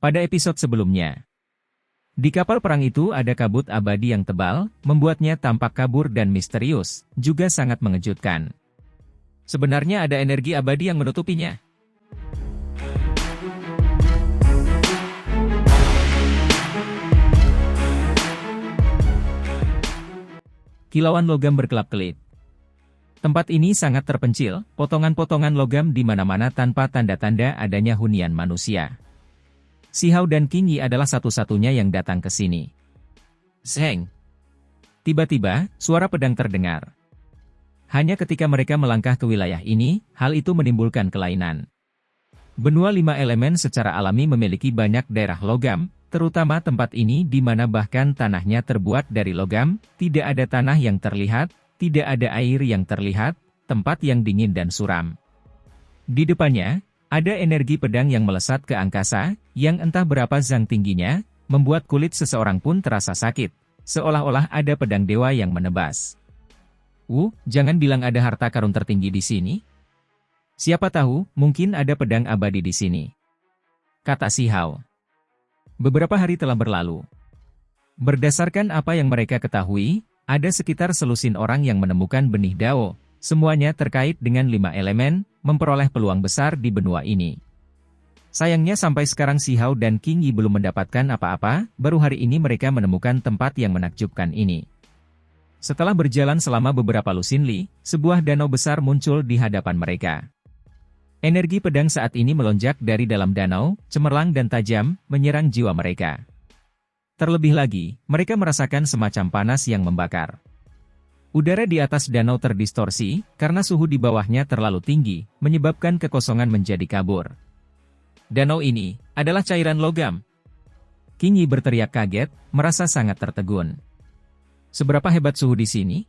Pada episode sebelumnya, di kapal perang itu ada kabut abadi yang tebal, membuatnya tampak kabur dan misterius, juga sangat mengejutkan. Sebenarnya ada energi abadi yang menutupinya. Kilauan logam berkelap-kelip. Tempat ini sangat terpencil, potongan-potongan logam di mana-mana tanpa tanda-tanda adanya hunian manusia. Si Hao dan King Yi adalah satu-satunya yang datang ke sini. Zeng! Tiba-tiba, suara pedang terdengar. Hanya ketika mereka melangkah ke wilayah ini, hal itu menimbulkan kelainan. Benua lima elemen secara alami memiliki banyak daerah logam, terutama tempat ini di mana bahkan tanahnya terbuat dari logam, tidak ada tanah yang terlihat, tidak ada air yang terlihat, tempat yang dingin dan suram. Di depannya, ada energi pedang yang melesat ke angkasa, yang entah berapa zang tingginya, membuat kulit seseorang pun terasa sakit, seolah-olah ada pedang dewa yang menebas. Jangan bilang ada harta karun tertinggi di sini. Siapa tahu, mungkin ada pedang abadi di sini, kata si Hao. Beberapa hari telah berlalu. Berdasarkan apa yang mereka ketahui, ada sekitar selusin orang yang menemukan benih Dao, semuanya terkait dengan 5 elemen, memperoleh peluang besar di benua ini. Sayangnya sampai sekarang si Hao dan King Yi belum mendapatkan apa-apa, baru hari ini mereka menemukan tempat yang menakjubkan ini. Setelah berjalan selama beberapa lusin li, sebuah danau besar muncul di hadapan mereka. Energi pedang saat ini melonjak dari dalam danau, cemerlang dan tajam, menyerang jiwa mereka. Terlebih lagi, mereka merasakan semacam panas yang membakar. Udara di atas danau terdistorsi, karena suhu di bawahnya terlalu tinggi, menyebabkan kekosongan menjadi kabur. Danau ini adalah cairan logam. King Yi berteriak kaget, merasa sangat tertegun. Seberapa hebat suhu di sini?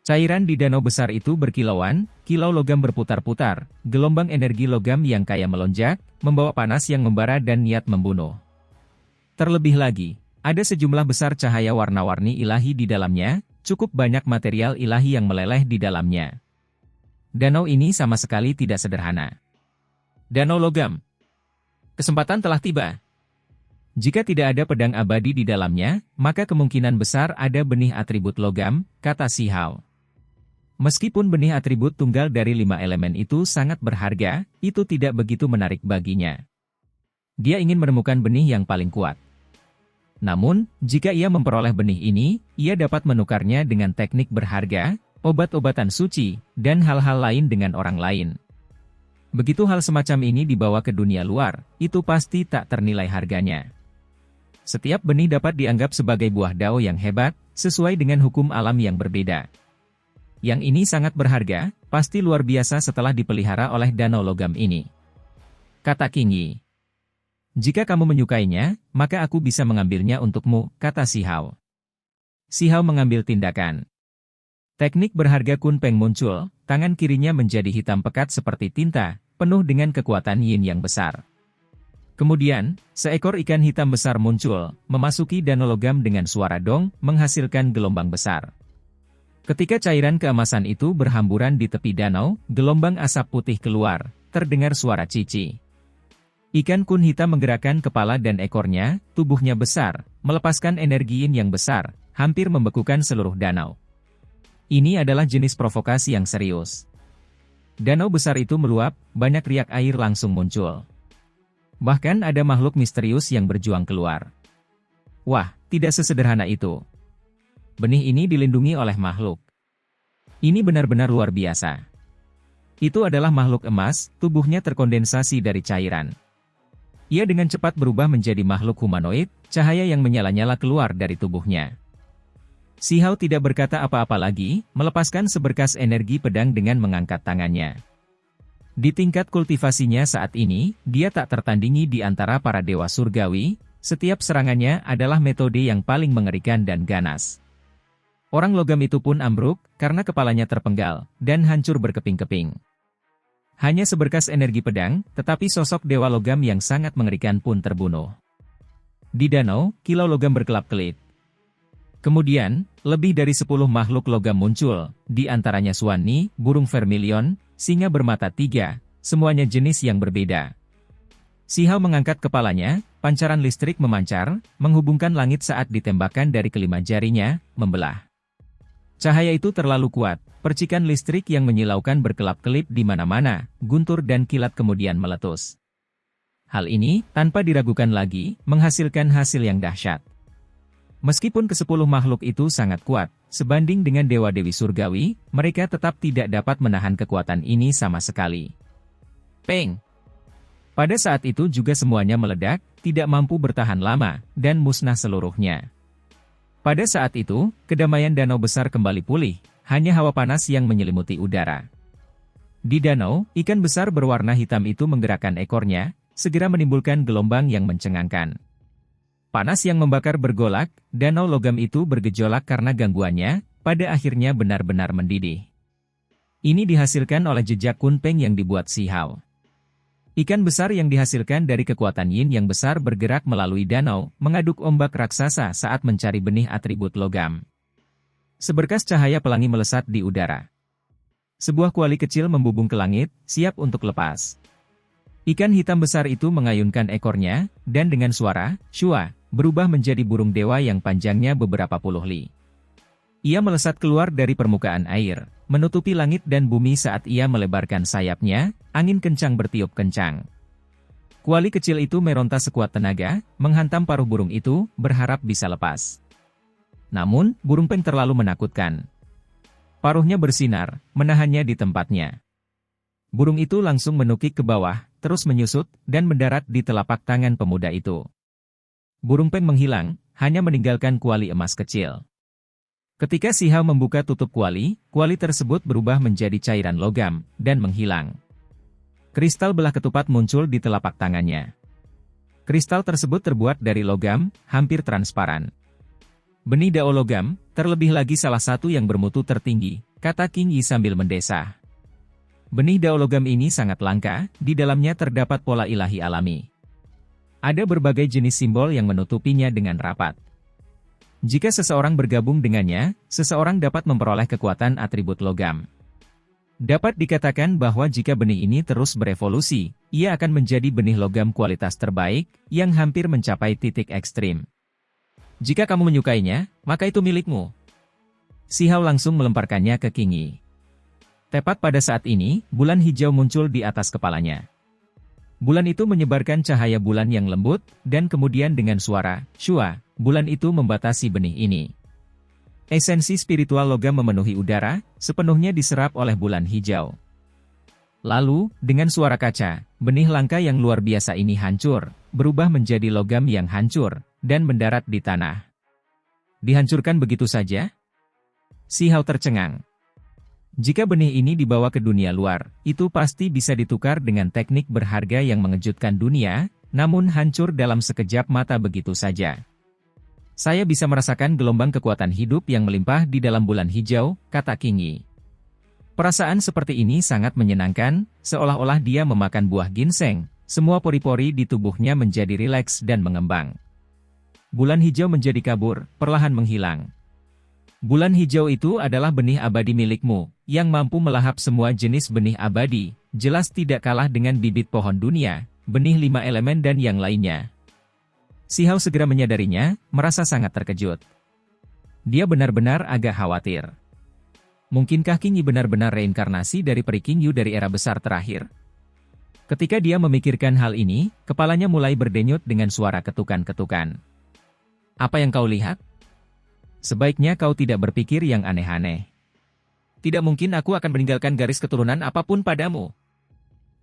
Cairan di danau besar itu berkilauan, kilau logam berputar-putar, gelombang energi logam yang kaya melonjak, membawa panas yang membara dan niat membunuh. Terlebih lagi, ada sejumlah besar cahaya warna-warni ilahi di dalamnya, cukup banyak material ilahi yang meleleh di dalamnya. Danau ini sama sekali tidak sederhana. Danau logam. Kesempatan telah tiba. Jika tidak ada pedang abadi di dalamnya, maka kemungkinan besar ada benih atribut logam, kata si Hao. Meskipun benih atribut tunggal dari 5 elemen itu sangat berharga, itu tidak begitu menarik baginya. Dia ingin menemukan benih yang paling kuat. Namun, jika ia memperoleh benih ini, ia dapat menukarnya dengan teknik berharga, obat-obatan suci, dan hal-hal lain dengan orang lain. Begitu hal semacam ini dibawa ke dunia luar, itu pasti tak ternilai harganya. Setiap benih dapat dianggap sebagai buah dao yang hebat, sesuai dengan hukum alam yang berbeda. Yang ini sangat berharga, pasti luar biasa setelah dipelihara oleh danau logam ini, kata King Yi. Jika kamu menyukainya, maka aku bisa mengambilnya untukmu, kata si Hao. Si Hao mengambil tindakan. Teknik berharga Kun Peng muncul, tangan kirinya menjadi hitam pekat seperti tinta, penuh dengan kekuatan yin yang besar. Kemudian, seekor ikan hitam besar muncul, memasuki danau logam dengan suara dong, menghasilkan gelombang besar. Ketika cairan keemasan itu berhamburan di tepi danau, gelombang asap putih keluar, terdengar suara cici. Ikan kun hitam menggerakkan kepala dan ekornya, tubuhnya besar, melepaskan energi yin yang besar, hampir membekukan seluruh danau. Ini adalah jenis provokasi yang serius. Danau besar itu meluap, banyak riak air langsung muncul. Bahkan ada makhluk misterius yang berjuang keluar. Wah, tidak sesederhana itu. Benih ini dilindungi oleh makhluk. Ini benar-benar luar biasa. Itu adalah makhluk emas, tubuhnya terkondensasi dari cairan. Ia dengan cepat berubah menjadi makhluk humanoid, cahaya yang menyala-nyala keluar dari tubuhnya. Si Hao tidak berkata apa-apa lagi, melepaskan seberkas energi pedang dengan mengangkat tangannya. Di tingkat kultivasinya saat ini, dia tak tertandingi di antara para dewa surgawi, setiap serangannya adalah metode yang paling mengerikan dan ganas. Orang logam itu pun ambruk, karena kepalanya terpenggal, dan hancur berkeping-keping. Hanya seberkas energi pedang, tetapi sosok dewa logam yang sangat mengerikan pun terbunuh. Di danau, kilau logam berkelap-kelip. Kemudian, lebih dari 10 makhluk logam muncul, di antaranya Suani, burung vermilion, singa bermata 3, semuanya jenis yang berbeda. Si Hao mengangkat kepalanya, pancaran listrik memancar, menghubungkan langit saat ditembakkan dari kelima jarinya, membelah. Cahaya itu terlalu kuat, percikan listrik yang menyilaukan berkelap-kelip di mana-mana, guntur dan kilat kemudian meletus. Hal ini, tanpa diragukan lagi, menghasilkan hasil yang dahsyat. Meskipun ke-10 makhluk itu sangat kuat, sebanding dengan dewa-dewi surgawi, mereka tetap tidak dapat menahan kekuatan ini sama sekali. Peng! Pada saat itu juga semuanya meledak, tidak mampu bertahan lama, dan musnah seluruhnya. Pada saat itu, kedamaian danau besar kembali pulih, hanya hawa panas yang menyelimuti udara. Di danau, ikan besar berwarna hitam itu menggerakkan ekornya, segera menimbulkan gelombang yang mencengangkan. Panas yang membakar bergolak, danau logam itu bergejolak karena gangguannya, pada akhirnya benar-benar mendidih. Ini dihasilkan oleh jejak kunpeng yang dibuat Si Hao. Ikan besar yang dihasilkan dari kekuatan yin yang besar bergerak melalui danau, mengaduk ombak raksasa saat mencari benih atribut logam. Seberkas cahaya pelangi melesat di udara. Sebuah kuali kecil membubung ke langit, siap untuk lepas. Ikan hitam besar itu mengayunkan ekornya, dan dengan suara, shua, berubah menjadi burung dewa yang panjangnya beberapa puluh li. Ia melesat keluar dari permukaan air, menutupi langit dan bumi saat ia melebarkan sayapnya, angin kencang bertiup kencang. Kuali kecil itu meronta sekuat tenaga, menghantam paruh burung itu, berharap bisa lepas. Namun, burung peng terlalu menakutkan. Paruhnya bersinar, menahannya di tempatnya. Burung itu langsung menukik ke bawah, terus menyusut, dan mendarat di telapak tangan pemuda itu. Burung peng menghilang, hanya meninggalkan kuali emas kecil. Ketika Si Hao membuka tutup kuali tersebut berubah menjadi cairan logam, dan menghilang. Kristal belah ketupat muncul di telapak tangannya. Kristal tersebut terbuat dari logam, hampir transparan. Benih dao logam, terlebih lagi salah satu yang bermutu tertinggi, kata King Yi sambil mendesah. Benih dao logam ini sangat langka, di dalamnya terdapat pola ilahi alami. Ada berbagai jenis simbol yang menutupinya dengan rapat. Jika seseorang bergabung dengannya, seseorang dapat memperoleh kekuatan atribut logam. Dapat dikatakan bahwa jika benih ini terus berevolusi, ia akan menjadi benih logam kualitas terbaik, yang hampir mencapai titik ekstrim. Jika kamu menyukainya, maka itu milikmu. Si Hao langsung melemparkannya ke King Yi. Tepat pada saat ini, bulan hijau muncul di atas kepalanya. Bulan itu menyebarkan cahaya bulan yang lembut, dan kemudian dengan suara, shua, bulan itu membatasi benih ini. Esensi spiritual logam memenuhi udara, sepenuhnya diserap oleh bulan hijau. Lalu, dengan suara kaca, benih langka yang luar biasa ini hancur, berubah menjadi logam yang hancur, dan mendarat di tanah. Dihancurkan begitu saja? Si Hao tercengang. Jika benih ini dibawa ke dunia luar, itu pasti bisa ditukar dengan teknik berharga yang mengejutkan dunia, namun hancur dalam sekejap mata begitu saja. Saya bisa merasakan gelombang kekuatan hidup yang melimpah di dalam bulan hijau, kata King Yi. Perasaan seperti ini sangat menyenangkan, seolah-olah dia memakan buah ginseng, semua pori-pori di tubuhnya menjadi rileks dan mengembang. Bulan hijau menjadi kabur, perlahan menghilang. Bulan hijau itu adalah benih abadi milikmu, yang mampu melahap semua jenis benih abadi, jelas tidak kalah dengan bibit pohon dunia, benih 5 elemen dan yang lainnya. Si Hao segera menyadarinya, merasa sangat terkejut. Dia benar-benar agak khawatir. Mungkinkah King Yi benar-benar reinkarnasi dari peri King Yu dari era besar terakhir? Ketika dia memikirkan hal ini, kepalanya mulai berdenyut dengan suara ketukan-ketukan. Apa yang kau lihat? Sebaiknya kau tidak berpikir yang aneh-aneh. Tidak mungkin aku akan meninggalkan garis keturunan apapun padamu.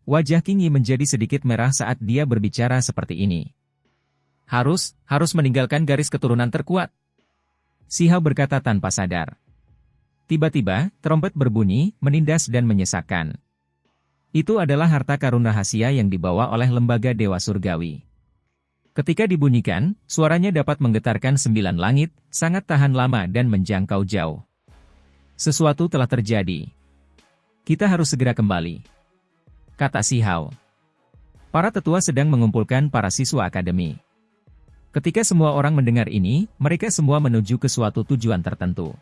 Wajah King Yi menjadi sedikit merah saat dia berbicara seperti ini. Harus meninggalkan garis keturunan terkuat. Si Hao berkata tanpa sadar. Tiba-tiba, trompet berbunyi, menindas dan menyesakkan. Itu adalah harta karun rahasia yang dibawa oleh lembaga Dewa Surgawi. Ketika dibunyikan, suaranya dapat menggetarkan 9 langit, sangat tahan lama dan menjangkau jauh. Sesuatu telah terjadi. Kita harus segera kembali, kata Si Hao. Para tetua sedang mengumpulkan para siswa akademi. Ketika semua orang mendengar ini, mereka semua menuju ke suatu tujuan tertentu.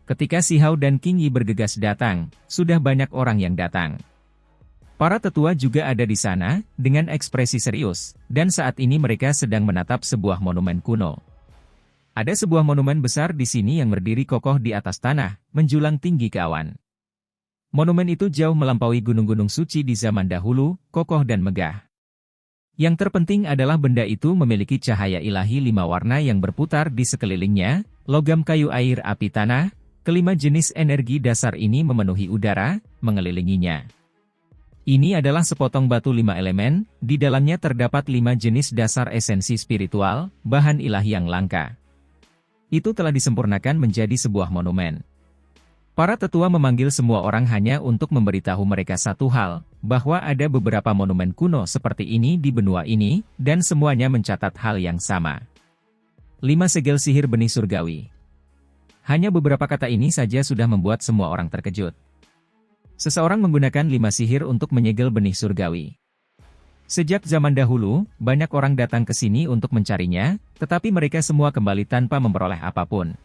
Ketika Si Hao dan King Yi bergegas datang, sudah banyak orang yang datang. Para tetua juga ada di sana, dengan ekspresi serius, dan saat ini mereka sedang menatap sebuah monumen kuno. Ada sebuah monumen besar di sini yang berdiri kokoh di atas tanah, menjulang tinggi ke awan. Monumen itu jauh melampaui gunung-gunung suci di zaman dahulu, kokoh dan megah. Yang terpenting adalah benda itu memiliki cahaya ilahi 5 warna yang berputar di sekelilingnya, logam, kayu, air, api, tanah. Kelima jenis energi dasar ini memenuhi udara, mengelilinginya. Ini adalah sepotong batu 5 elemen, di dalamnya terdapat 5 jenis dasar esensi spiritual, bahan ilahi yang langka. Itu telah disempurnakan menjadi sebuah monumen. Para tetua memanggil semua orang hanya untuk memberitahu mereka satu hal, bahwa ada beberapa monumen kuno seperti ini di benua ini, dan semuanya mencatat hal yang sama. 5 segel sihir benih surgawi. Hanya beberapa kata ini saja sudah membuat semua orang terkejut. Seseorang menggunakan 5 sihir untuk menyegel benih surgawi. Sejak zaman dahulu, banyak orang datang ke sini untuk mencarinya, tetapi mereka semua kembali tanpa memperoleh apapun.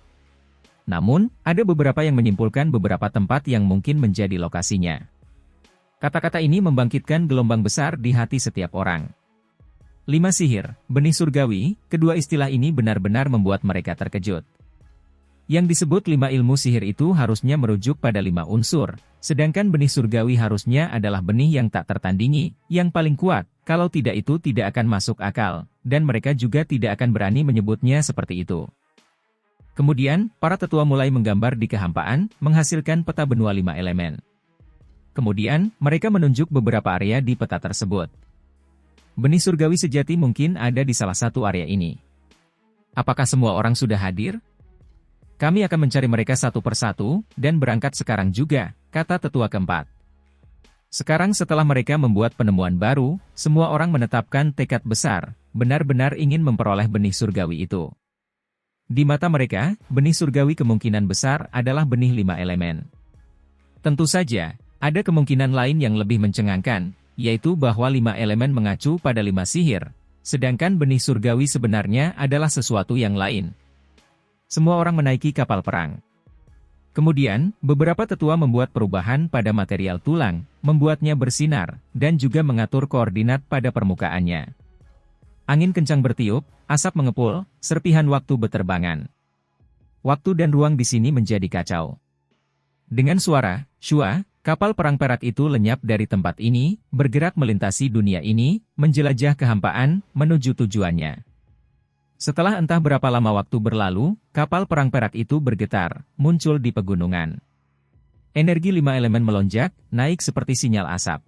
Namun, ada beberapa yang menyimpulkan beberapa tempat yang mungkin menjadi lokasinya. Kata-kata ini membangkitkan gelombang besar di hati setiap orang. 5 sihir, benih surgawi, kedua istilah ini benar-benar membuat mereka terkejut. Yang disebut 5 ilmu sihir itu harusnya merujuk pada 5 unsur, sedangkan benih surgawi harusnya adalah benih yang tak tertandingi, yang paling kuat. Kalau tidak itu tidak akan masuk akal, dan mereka juga tidak akan berani menyebutnya seperti itu. Kemudian, para tetua mulai menggambar di kehampaan, menghasilkan peta benua 5 elemen. Kemudian, mereka menunjuk beberapa area di peta tersebut. Benih surgawi sejati mungkin ada di salah satu area ini. Apakah semua orang sudah hadir? Kami akan mencari mereka satu persatu, dan berangkat sekarang juga, kata tetua keempat. Sekarang setelah mereka membuat penemuan baru, semua orang menetapkan tekad besar, benar-benar ingin memperoleh benih surgawi itu. Di mata mereka, benih surgawi kemungkinan besar adalah benih 5 elemen. Tentu saja, ada kemungkinan lain yang lebih mencengangkan, yaitu bahwa 5 elemen mengacu pada 5 sihir, sedangkan benih surgawi sebenarnya adalah sesuatu yang lain. Semua orang menaiki kapal perang. Kemudian, beberapa tetua membuat perubahan pada material tulang, membuatnya bersinar, dan juga mengatur koordinat pada permukaannya. Angin kencang bertiup, asap mengepul, serpihan waktu berterbangan. Waktu dan ruang di sini menjadi kacau. Dengan suara, shua, kapal perang perak itu lenyap dari tempat ini, bergerak melintasi dunia ini, menjelajah kehampaan, menuju tujuannya. Setelah entah berapa lama waktu berlalu, kapal perang perak itu bergetar, muncul di pegunungan. Energi 5 elemen melonjak, naik seperti sinyal asap.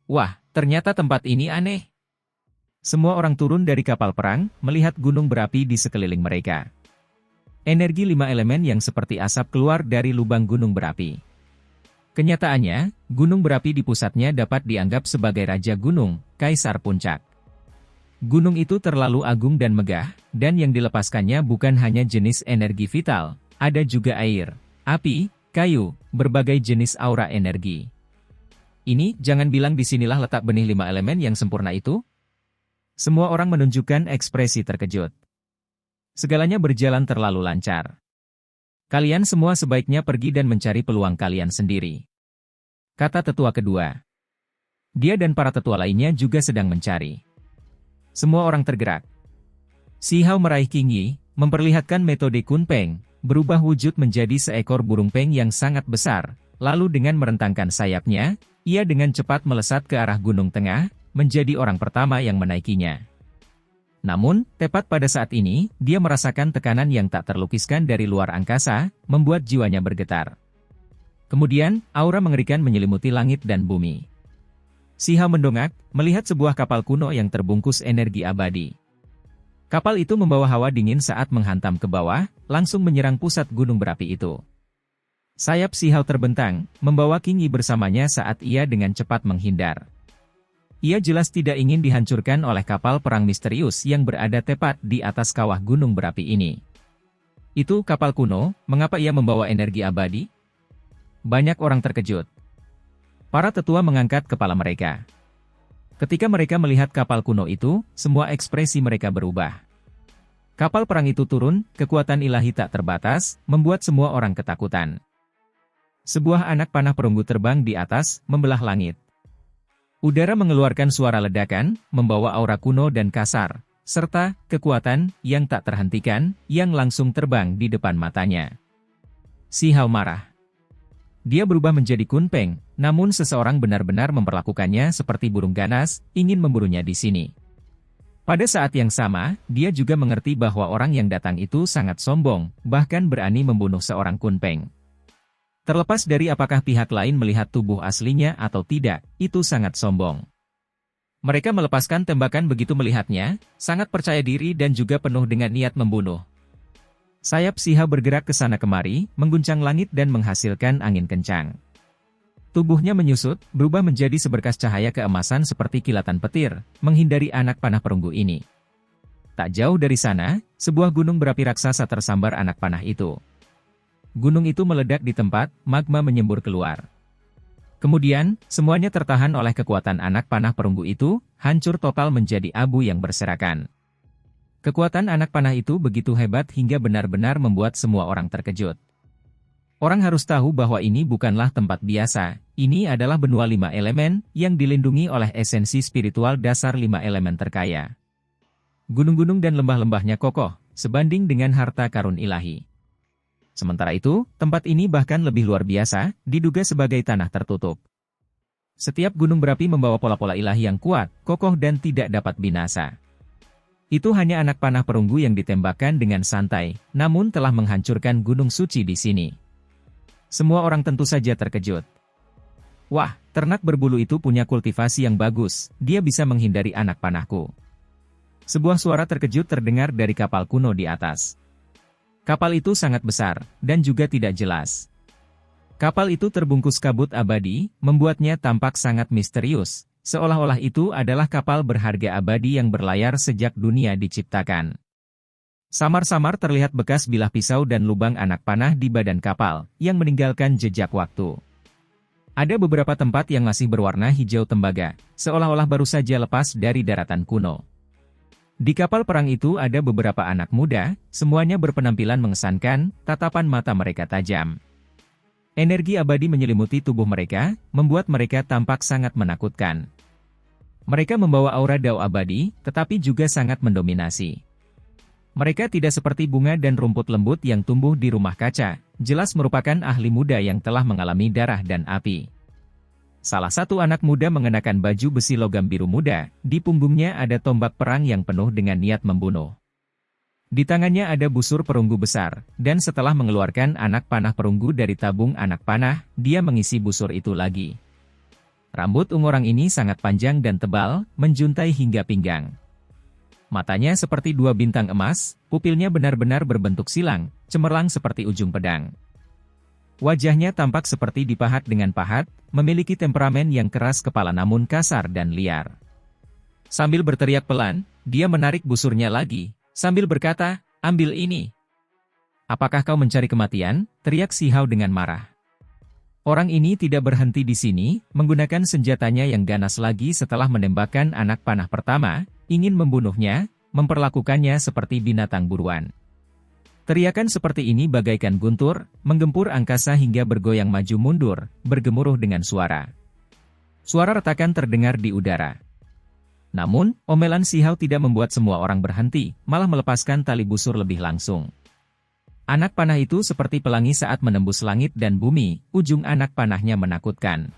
Wah, ternyata tempat ini aneh. Semua orang turun dari kapal perang, melihat gunung berapi di sekeliling mereka. Energi 5 elemen yang seperti asap keluar dari lubang gunung berapi. Kenyataannya, gunung berapi di pusatnya dapat dianggap sebagai raja gunung, kaisar puncak. Gunung itu terlalu agung dan megah, dan yang dilepaskannya bukan hanya jenis energi vital, ada juga air, api, kayu, berbagai jenis aura energi. Ini, jangan bilang disinilah letak benih 5 elemen yang sempurna itu? Semua orang menunjukkan ekspresi terkejut. Segalanya berjalan terlalu lancar. Kalian semua sebaiknya pergi dan mencari peluang kalian sendiri, kata tetua kedua. Dia dan para tetua lainnya juga sedang mencari. Semua orang tergerak. Si Hao meraih Qingyi, memperlihatkan metode Kunpeng, berubah wujud menjadi seekor burung peng yang sangat besar, lalu dengan merentangkan sayapnya, ia dengan cepat melesat ke arah gunung tengah, menjadi orang pertama yang menaikinya. Namun, tepat pada saat ini, dia merasakan tekanan yang tak terlukiskan dari luar angkasa, membuat jiwanya bergetar. Kemudian, aura mengerikan menyelimuti langit dan bumi. Si Hao mendongak, melihat sebuah kapal kuno yang terbungkus energi abadi. Kapal itu membawa hawa dingin saat menghantam ke bawah, langsung menyerang pusat gunung berapi itu. Sayap Si Hao terbentang, membawa Qingyi bersamanya saat ia dengan cepat menghindar. Ia jelas tidak ingin dihancurkan oleh kapal perang misterius yang berada tepat di atas kawah gunung berapi ini. Itu kapal kuno, mengapa ia membawa energi abadi? Banyak orang terkejut. Para tetua mengangkat kepala mereka. Ketika mereka melihat kapal kuno itu, semua ekspresi mereka berubah. Kapal perang itu turun, kekuatan ilahi tak terbatas, membuat semua orang ketakutan. Sebuah anak panah perunggu terbang di atas, membelah langit. Udara mengeluarkan suara ledakan, membawa aura kuno dan kasar, serta kekuatan yang tak terhentikan, yang langsung terbang di depan matanya. Si Hao marah. Dia berubah menjadi Kunpeng, namun seseorang benar-benar memperlakukannya seperti burung ganas, ingin memburunya di sini. Pada saat yang sama, dia juga mengerti bahwa orang yang datang itu sangat sombong, bahkan berani membunuh seorang Kunpeng. Terlepas dari apakah pihak lain melihat tubuh aslinya atau tidak, itu sangat sombong. Mereka melepaskan tembakan begitu melihatnya, sangat percaya diri dan juga penuh dengan niat membunuh. Sayap Si Hao bergerak ke sana kemari, mengguncang langit dan menghasilkan angin kencang. Tubuhnya menyusut, berubah menjadi seberkas cahaya keemasan seperti kilatan petir, menghindari anak panah perunggu ini. Tak jauh dari sana, sebuah gunung berapi raksasa tersambar anak panah itu. Gunung itu meledak di tempat, magma menyembur keluar. Kemudian, semuanya tertahan oleh kekuatan anak panah perunggu itu, hancur total menjadi abu yang berserakan. Kekuatan anak panah itu begitu hebat hingga benar-benar membuat semua orang terkejut. Orang harus tahu bahwa ini bukanlah tempat biasa, ini adalah benua 5 elemen, yang dilindungi oleh esensi spiritual dasar 5 elemen terkaya. Gunung-gunung dan lembah-lembahnya kokoh, sebanding dengan harta karun ilahi. Sementara itu, tempat ini bahkan lebih luar biasa, diduga sebagai tanah tertutup. Setiap gunung berapi membawa pola-pola ilahi yang kuat, kokoh dan tidak dapat binasa. Itu hanya anak panah perunggu yang ditembakkan dengan santai, namun telah menghancurkan gunung suci di sini. Semua orang tentu saja terkejut. Wah, ternak berbulu itu punya kultivasi yang bagus, dia bisa menghindari anak panahku. Sebuah suara terkejut terdengar dari kapal kuno di atas. Kapal itu sangat besar, dan juga tidak jelas. Kapal itu terbungkus kabut abadi, membuatnya tampak sangat misterius, seolah-olah itu adalah kapal berharga abadi yang berlayar sejak dunia diciptakan. Samar-samar terlihat bekas bilah pisau dan lubang anak panah di badan kapal, yang meninggalkan jejak waktu. Ada beberapa tempat yang masih berwarna hijau tembaga, seolah-olah baru saja lepas dari daratan kuno. Di kapal perang itu ada beberapa anak muda, semuanya berpenampilan mengesankan, tatapan mata mereka tajam. Energi abadi menyelimuti tubuh mereka, membuat mereka tampak sangat menakutkan. Mereka membawa aura dao abadi, tetapi juga sangat mendominasi. Mereka tidak seperti bunga dan rumput lembut yang tumbuh di rumah kaca, jelas merupakan ahli muda yang telah mengalami darah dan api. Salah satu anak muda mengenakan baju besi logam biru muda, di punggungnya ada tombak perang yang penuh dengan niat membunuh. Di tangannya ada busur perunggu besar, dan setelah mengeluarkan anak panah perunggu dari tabung anak panah, dia mengisi busur itu lagi. Rambut ungu orang ini sangat panjang dan tebal, menjuntai hingga pinggang. Matanya seperti dua bintang emas, pupilnya benar-benar berbentuk silang, cemerlang seperti ujung pedang. Wajahnya tampak seperti dipahat dengan pahat, memiliki temperamen yang keras kepala namun kasar dan liar. Sambil berteriak pelan, dia menarik busurnya lagi, sambil berkata, "Ambil ini." "Apakah kau mencari kematian?" teriak Si Hao dengan marah. Orang ini tidak berhenti di sini, menggunakan senjatanya yang ganas lagi setelah menembakkan anak panah pertama, ingin membunuhnya, memperlakukannya seperti binatang buruan. Teriakan seperti ini bagaikan guntur, menggempur angkasa hingga bergoyang maju mundur, bergemuruh dengan suara. Suara retakan terdengar di udara. Namun, omelan Si Hao tidak membuat semua orang berhenti, malah melepaskan tali busur lebih langsung. Anak panah itu seperti pelangi saat menembus langit dan bumi, ujung anak panahnya menakutkan.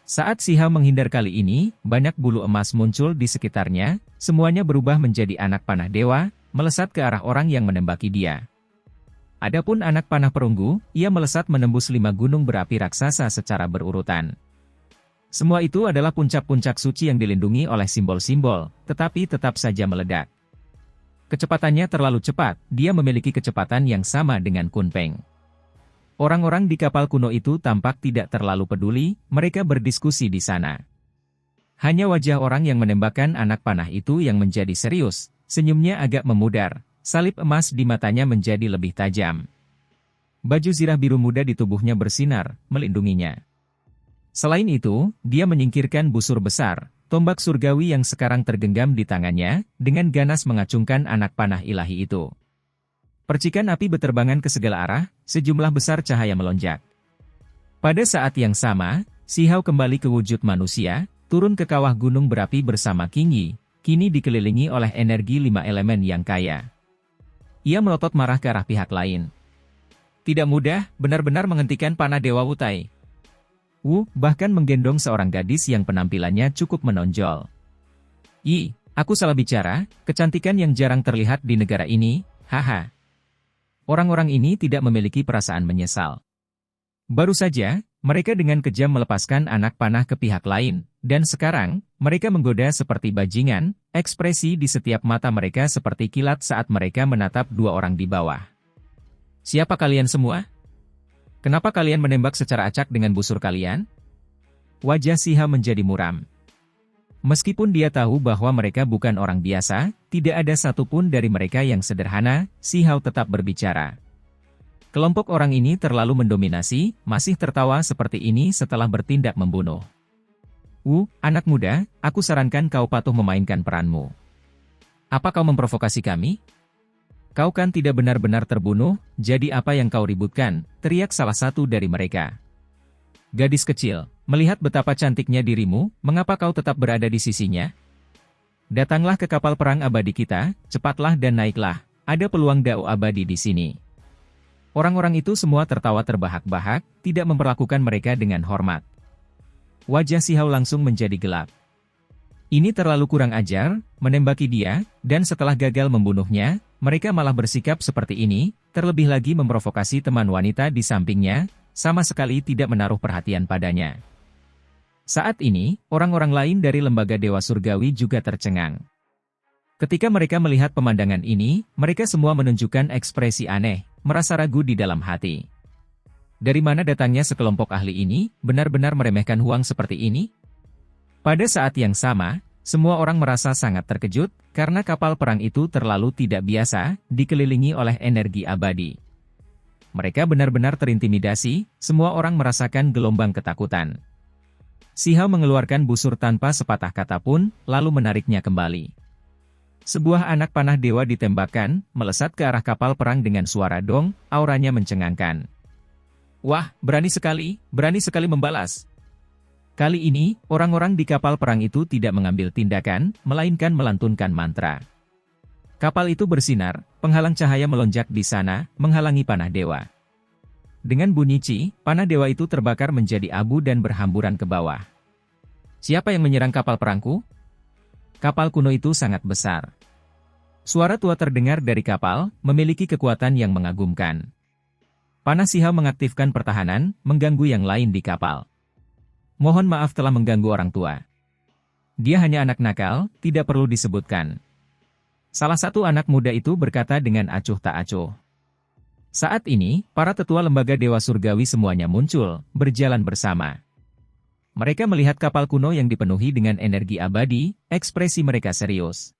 Saat Si Hao menghindar kali ini, banyak bulu emas muncul di sekitarnya, semuanya berubah menjadi anak panah dewa, melesat ke arah orang yang menembaki dia. Adapun anak panah perunggu, ia melesat menembus 5 gunung berapi raksasa secara berurutan. Semua itu adalah puncak-puncak suci yang dilindungi oleh simbol-simbol, tetapi tetap saja meledak. Kecepatannya terlalu cepat, dia memiliki kecepatan yang sama dengan Kunpeng. Orang-orang di kapal kuno itu tampak tidak terlalu peduli, mereka berdiskusi di sana. Hanya wajah orang yang menembakkan anak panah itu yang menjadi serius, senyumnya agak memudar, salib emas di matanya menjadi lebih tajam. Baju zirah biru muda di tubuhnya bersinar, melindunginya. Selain itu, dia menyingkirkan busur besar, tombak surgawi yang sekarang tergenggam di tangannya, dengan ganas mengacungkan anak panah ilahi itu. Percikan api beterbangan ke segala arah, sejumlah besar cahaya melonjak. Pada saat yang sama, Si Hao kembali ke wujud manusia, turun ke kawah gunung berapi bersama King Yi, kini dikelilingi oleh energi 5 elemen yang kaya. Ia melotot marah ke arah pihak lain. Tidak mudah, benar-benar menghentikan panah Dewa Wutai. Wu bahkan menggendong seorang gadis yang penampilannya cukup menonjol. Aku salah bicara, kecantikan yang jarang terlihat di negara ini, haha. Orang-orang ini tidak memiliki perasaan menyesal. Baru saja, mereka dengan kejam melepaskan anak panah ke pihak lain, dan sekarang, mereka menggoda seperti bajingan, ekspresi di setiap mata mereka seperti kilat saat mereka menatap dua orang di bawah. Siapa kalian semua? Kenapa kalian menembak secara acak dengan busur kalian? Wajah Siha menjadi muram. Meskipun dia tahu bahwa mereka bukan orang biasa, tidak ada satupun dari mereka yang sederhana, Sihao tetap berbicara. Kelompok orang ini terlalu mendominasi, masih tertawa seperti ini setelah bertindak membunuh. Anak muda, aku sarankan kau patuh memainkan peranmu. Apa kau memprovokasi kami? Kau kan tidak benar-benar terbunuh, jadi apa yang kau ributkan, teriak salah satu dari mereka. Gadis kecil, melihat betapa cantiknya dirimu, mengapa kau tetap berada di sisinya? Datanglah ke kapal perang abadi kita, cepatlah dan naiklah, ada peluang dao abadi di sini. Orang-orang itu semua tertawa terbahak-bahak, tidak memperlakukan mereka dengan hormat. Wajah Sihao langsung menjadi gelap. Ini terlalu kurang ajar, menembaki dia, dan setelah gagal membunuhnya, mereka malah bersikap seperti ini, terlebih lagi memprovokasi teman wanita di sampingnya, sama sekali tidak menaruh perhatian padanya. Saat ini, orang-orang lain dari lembaga Dewa Surgawi juga tercengang. Ketika mereka melihat pemandangan ini, mereka semua menunjukkan ekspresi aneh, merasa ragu di dalam hati. Dari mana datangnya sekelompok ahli ini, benar-benar meremehkan Huang seperti ini? Pada saat yang sama, semua orang merasa sangat terkejut, karena kapal perang itu terlalu tidak biasa, dikelilingi oleh energi abadi. Mereka benar-benar terintimidasi, semua orang merasakan gelombang ketakutan. Sihao mengeluarkan busur tanpa sepatah kata pun, lalu menariknya kembali. Sebuah anak panah dewa ditembakkan, melesat ke arah kapal perang dengan suara dong, auranya mencengangkan. Wah, berani sekali membalas. Kali ini, orang-orang di kapal perang itu tidak mengambil tindakan, melainkan melantunkan mantra. Kapal itu bersinar, penghalang cahaya melonjak di sana, menghalangi panah dewa. Dengan bunyi ci, panah dewa itu terbakar menjadi abu dan berhamburan ke bawah. Siapa yang menyerang kapal perangku? Kapal kuno itu sangat besar. Suara tua terdengar dari kapal, memiliki kekuatan yang mengagumkan. Panah Sihao mengaktifkan pertahanan, mengganggu yang lain di kapal. Mohon maaf telah mengganggu orang tua. Dia hanya anak nakal, tidak perlu disebutkan. Salah satu anak muda itu berkata dengan acuh tak acuh. Saat ini, para tetua lembaga Dewa Surgawi semuanya muncul, berjalan bersama. Mereka melihat kapal kuno yang dipenuhi dengan energi abadi, ekspresi mereka serius.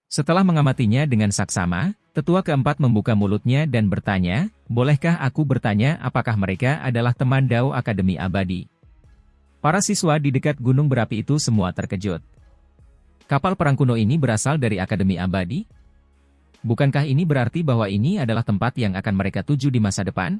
Setelah mengamatinya dengan saksama, tetua keempat membuka mulutnya dan bertanya, bolehkah aku bertanya apakah mereka adalah teman Dao Akademi Abadi? Para siswa di dekat gunung berapi itu semua terkejut. Kapal perang kuno ini berasal dari Akademi Abadi? Bukankah ini berarti bahwa ini adalah tempat yang akan mereka tuju di masa depan?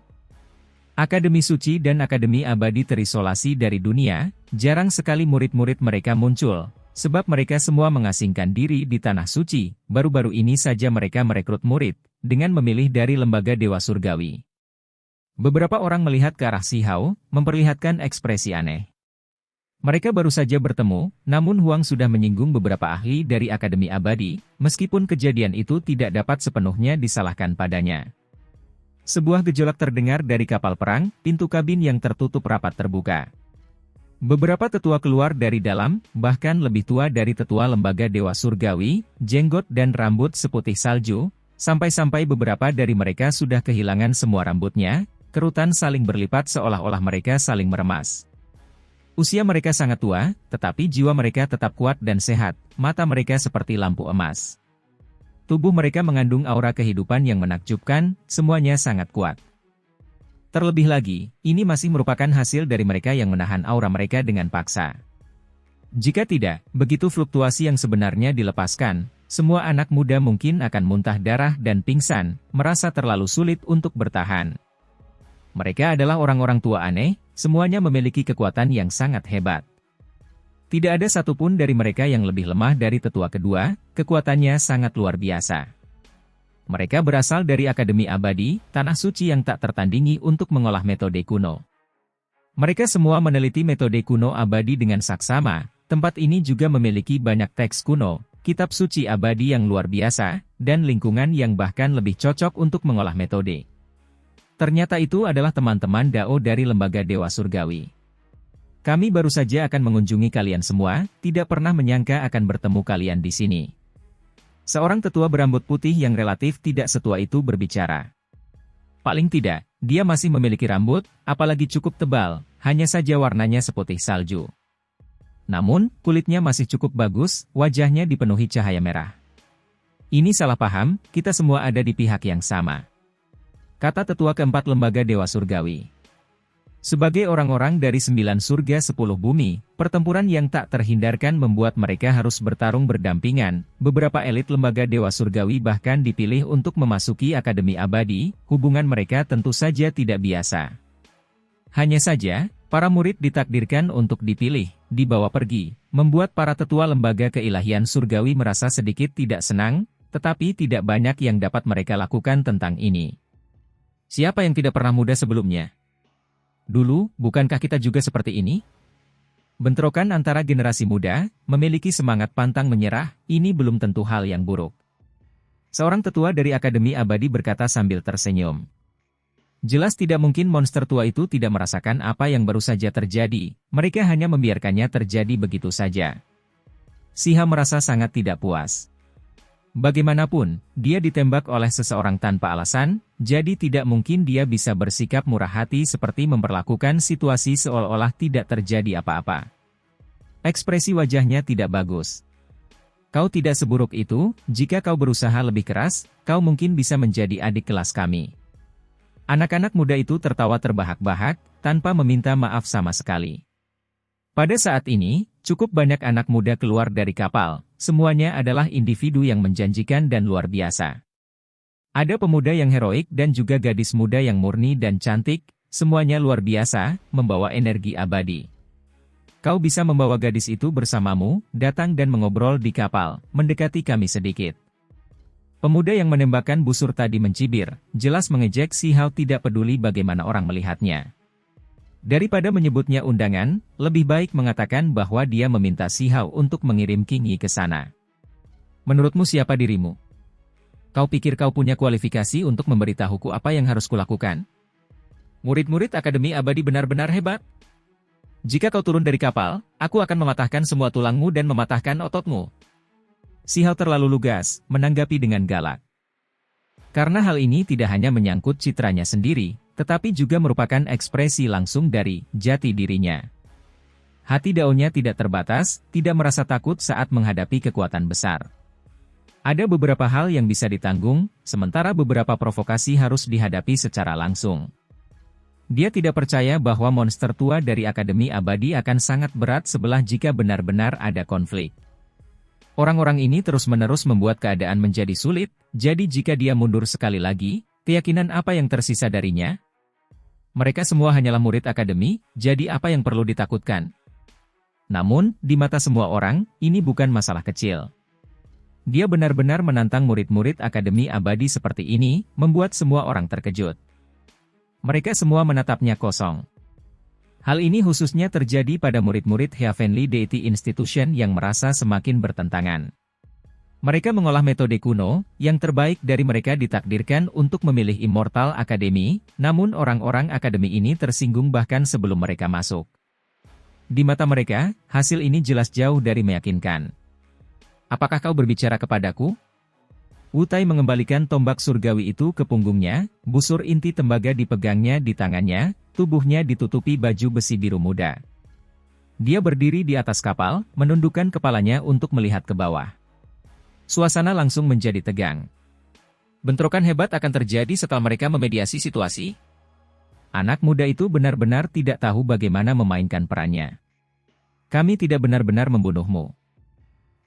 Akademi Suci dan Akademi Abadi terisolasi dari dunia, jarang sekali murid-murid mereka muncul, sebab mereka semua mengasingkan diri di Tanah Suci. Baru-baru ini saja mereka merekrut murid, dengan memilih dari lembaga Dewa Surgawi. Beberapa orang melihat ke arah Sihao, memperlihatkan ekspresi aneh. Mereka baru saja bertemu, namun Huang sudah menyinggung beberapa ahli dari Akademi Abadi, meskipun kejadian itu tidak dapat sepenuhnya disalahkan padanya. Sebuah gejolak terdengar dari kapal perang, pintu kabin yang tertutup rapat terbuka. Beberapa tetua keluar dari dalam, bahkan lebih tua dari tetua lembaga Dewa Surgawi, jenggot dan rambut seputih salju, sampai-sampai beberapa dari mereka sudah kehilangan semua rambutnya, kerutan saling berlipat seolah-olah mereka saling meremas. Usia mereka sangat tua, tetapi jiwa mereka tetap kuat dan sehat, mata mereka seperti lampu emas. Tubuh mereka mengandung aura kehidupan yang menakjubkan, semuanya sangat kuat. Terlebih lagi, ini masih merupakan hasil dari mereka yang menahan aura mereka dengan paksa. Jika tidak, begitu fluktuasi yang sebenarnya dilepaskan, semua anak muda mungkin akan muntah darah dan pingsan, merasa terlalu sulit untuk bertahan. Mereka adalah orang-orang tua aneh, semuanya memiliki kekuatan yang sangat hebat. Tidak ada satupun dari mereka yang lebih lemah dari tetua kedua, kekuatannya sangat luar biasa. Mereka berasal dari Akademi Abadi, tanah suci yang tak tertandingi untuk mengolah metode kuno. Mereka semua meneliti metode kuno abadi dengan saksama. Tempat ini juga memiliki banyak teks kuno, kitab suci abadi yang luar biasa, dan lingkungan yang bahkan lebih cocok untuk mengolah metode. Ternyata itu adalah teman-teman Dao dari Lembaga Dewa Surgawi. Kami baru saja akan mengunjungi kalian semua, tidak pernah menyangka akan bertemu kalian di sini. Seorang tetua berambut putih yang relatif tidak setua itu berbicara. Paling tidak, dia masih memiliki rambut, apalagi cukup tebal, hanya saja warnanya seputih salju. Namun, kulitnya masih cukup bagus, wajahnya dipenuhi cahaya merah. Ini salah paham, kita semua ada di pihak yang sama. Kata tetua keempat Lembaga Dewa Surgawi. Sebagai orang-orang dari 9 surga 10 bumi, pertempuran yang tak terhindarkan membuat mereka harus bertarung berdampingan. Beberapa elit Lembaga Dewa Surgawi bahkan dipilih untuk memasuki Akademi Abadi, hubungan mereka tentu saja tidak biasa. Hanya saja, para murid ditakdirkan untuk dipilih, dibawa pergi, membuat para tetua Lembaga Keilahian Surgawi merasa sedikit tidak senang, tetapi tidak banyak yang dapat mereka lakukan tentang ini. Siapa yang tidak pernah muda sebelumnya? Dulu, bukankah kita juga seperti ini? Bentrokan antara generasi muda, memiliki semangat pantang menyerah, ini belum tentu hal yang buruk. Seorang tetua dari Akademi Abadi berkata sambil tersenyum. Jelas tidak mungkin monster tua itu tidak merasakan apa yang baru saja terjadi, mereka hanya membiarkannya terjadi begitu saja. Siha merasa sangat tidak puas. Bagaimanapun, dia ditembak oleh seseorang tanpa alasan, jadi tidak mungkin dia bisa bersikap murah hati seperti memperlakukan situasi seolah-olah tidak terjadi apa-apa. Ekspresi wajahnya tidak bagus. Kau tidak seburuk itu, jika kau berusaha lebih keras, kau mungkin bisa menjadi adik kelas kami. Anak-anak muda itu tertawa terbahak-bahak, tanpa meminta maaf sama sekali. Pada saat ini, cukup banyak anak muda keluar dari kapal, semuanya adalah individu yang menjanjikan dan luar biasa. Ada pemuda yang heroik dan juga gadis muda yang murni dan cantik, semuanya luar biasa, membawa energi abadi. Kau bisa membawa gadis itu bersamamu, datang dan mengobrol di kapal, mendekati kami sedikit. Pemuda yang menembakkan busur tadi mencibir, jelas mengejek Si Hao tidak peduli bagaimana orang melihatnya. Daripada menyebutnya undangan, lebih baik mengatakan bahwa dia meminta Si Hao untuk mengirim King Yi ke sana. Menurutmu siapa dirimu? Kau pikir kau punya kualifikasi untuk memberitahuku apa yang harus kulakukan? Murid-murid Akademi Abadi benar-benar hebat. Jika kau turun dari kapal, aku akan mematahkan semua tulangmu dan mematahkan ototmu. Si Hao terlalu lugas, menanggapi dengan galak. Karena hal ini tidak hanya menyangkut citranya sendiri, tetapi juga merupakan ekspresi langsung dari jati dirinya. Hati Daonya tidak terbatas, tidak merasa takut saat menghadapi kekuatan besar. Ada beberapa hal yang bisa ditanggung, sementara beberapa provokasi harus dihadapi secara langsung. Dia tidak percaya bahwa monster tua dari Akademi Abadi akan sangat berat sebelah jika benar-benar ada konflik. Orang-orang ini terus-menerus membuat keadaan menjadi sulit, jadi jika dia mundur sekali lagi, keyakinan apa yang tersisa darinya? Mereka semua hanyalah murid akademi, jadi apa yang perlu ditakutkan? Namun, di mata semua orang, ini bukan masalah kecil. Dia benar-benar menantang murid-murid Akademi Abadi seperti ini, membuat semua orang terkejut. Mereka semua menatapnya kosong. Hal ini khususnya terjadi pada murid-murid Heavenly Deity Institution yang merasa semakin bertentangan. Mereka mengolah metode kuno, yang terbaik dari mereka ditakdirkan untuk memilih Immortal Academy, namun orang-orang akademi ini tersinggung bahkan sebelum mereka masuk. Di mata mereka, hasil ini jelas jauh dari meyakinkan. Apakah kau berbicara kepadaku? Wu Tai mengembalikan tombak surgawi itu ke punggungnya, busur inti tembaga dipegangnya di tangannya, tubuhnya ditutupi baju besi biru muda. Dia berdiri di atas kapal, menundukkan kepalanya untuk melihat ke bawah. Suasana langsung menjadi tegang. Bentrokan hebat akan terjadi setelah mereka memediasi situasi. Anak muda itu benar-benar tidak tahu bagaimana memainkan perannya. Kami tidak benar-benar membunuhmu.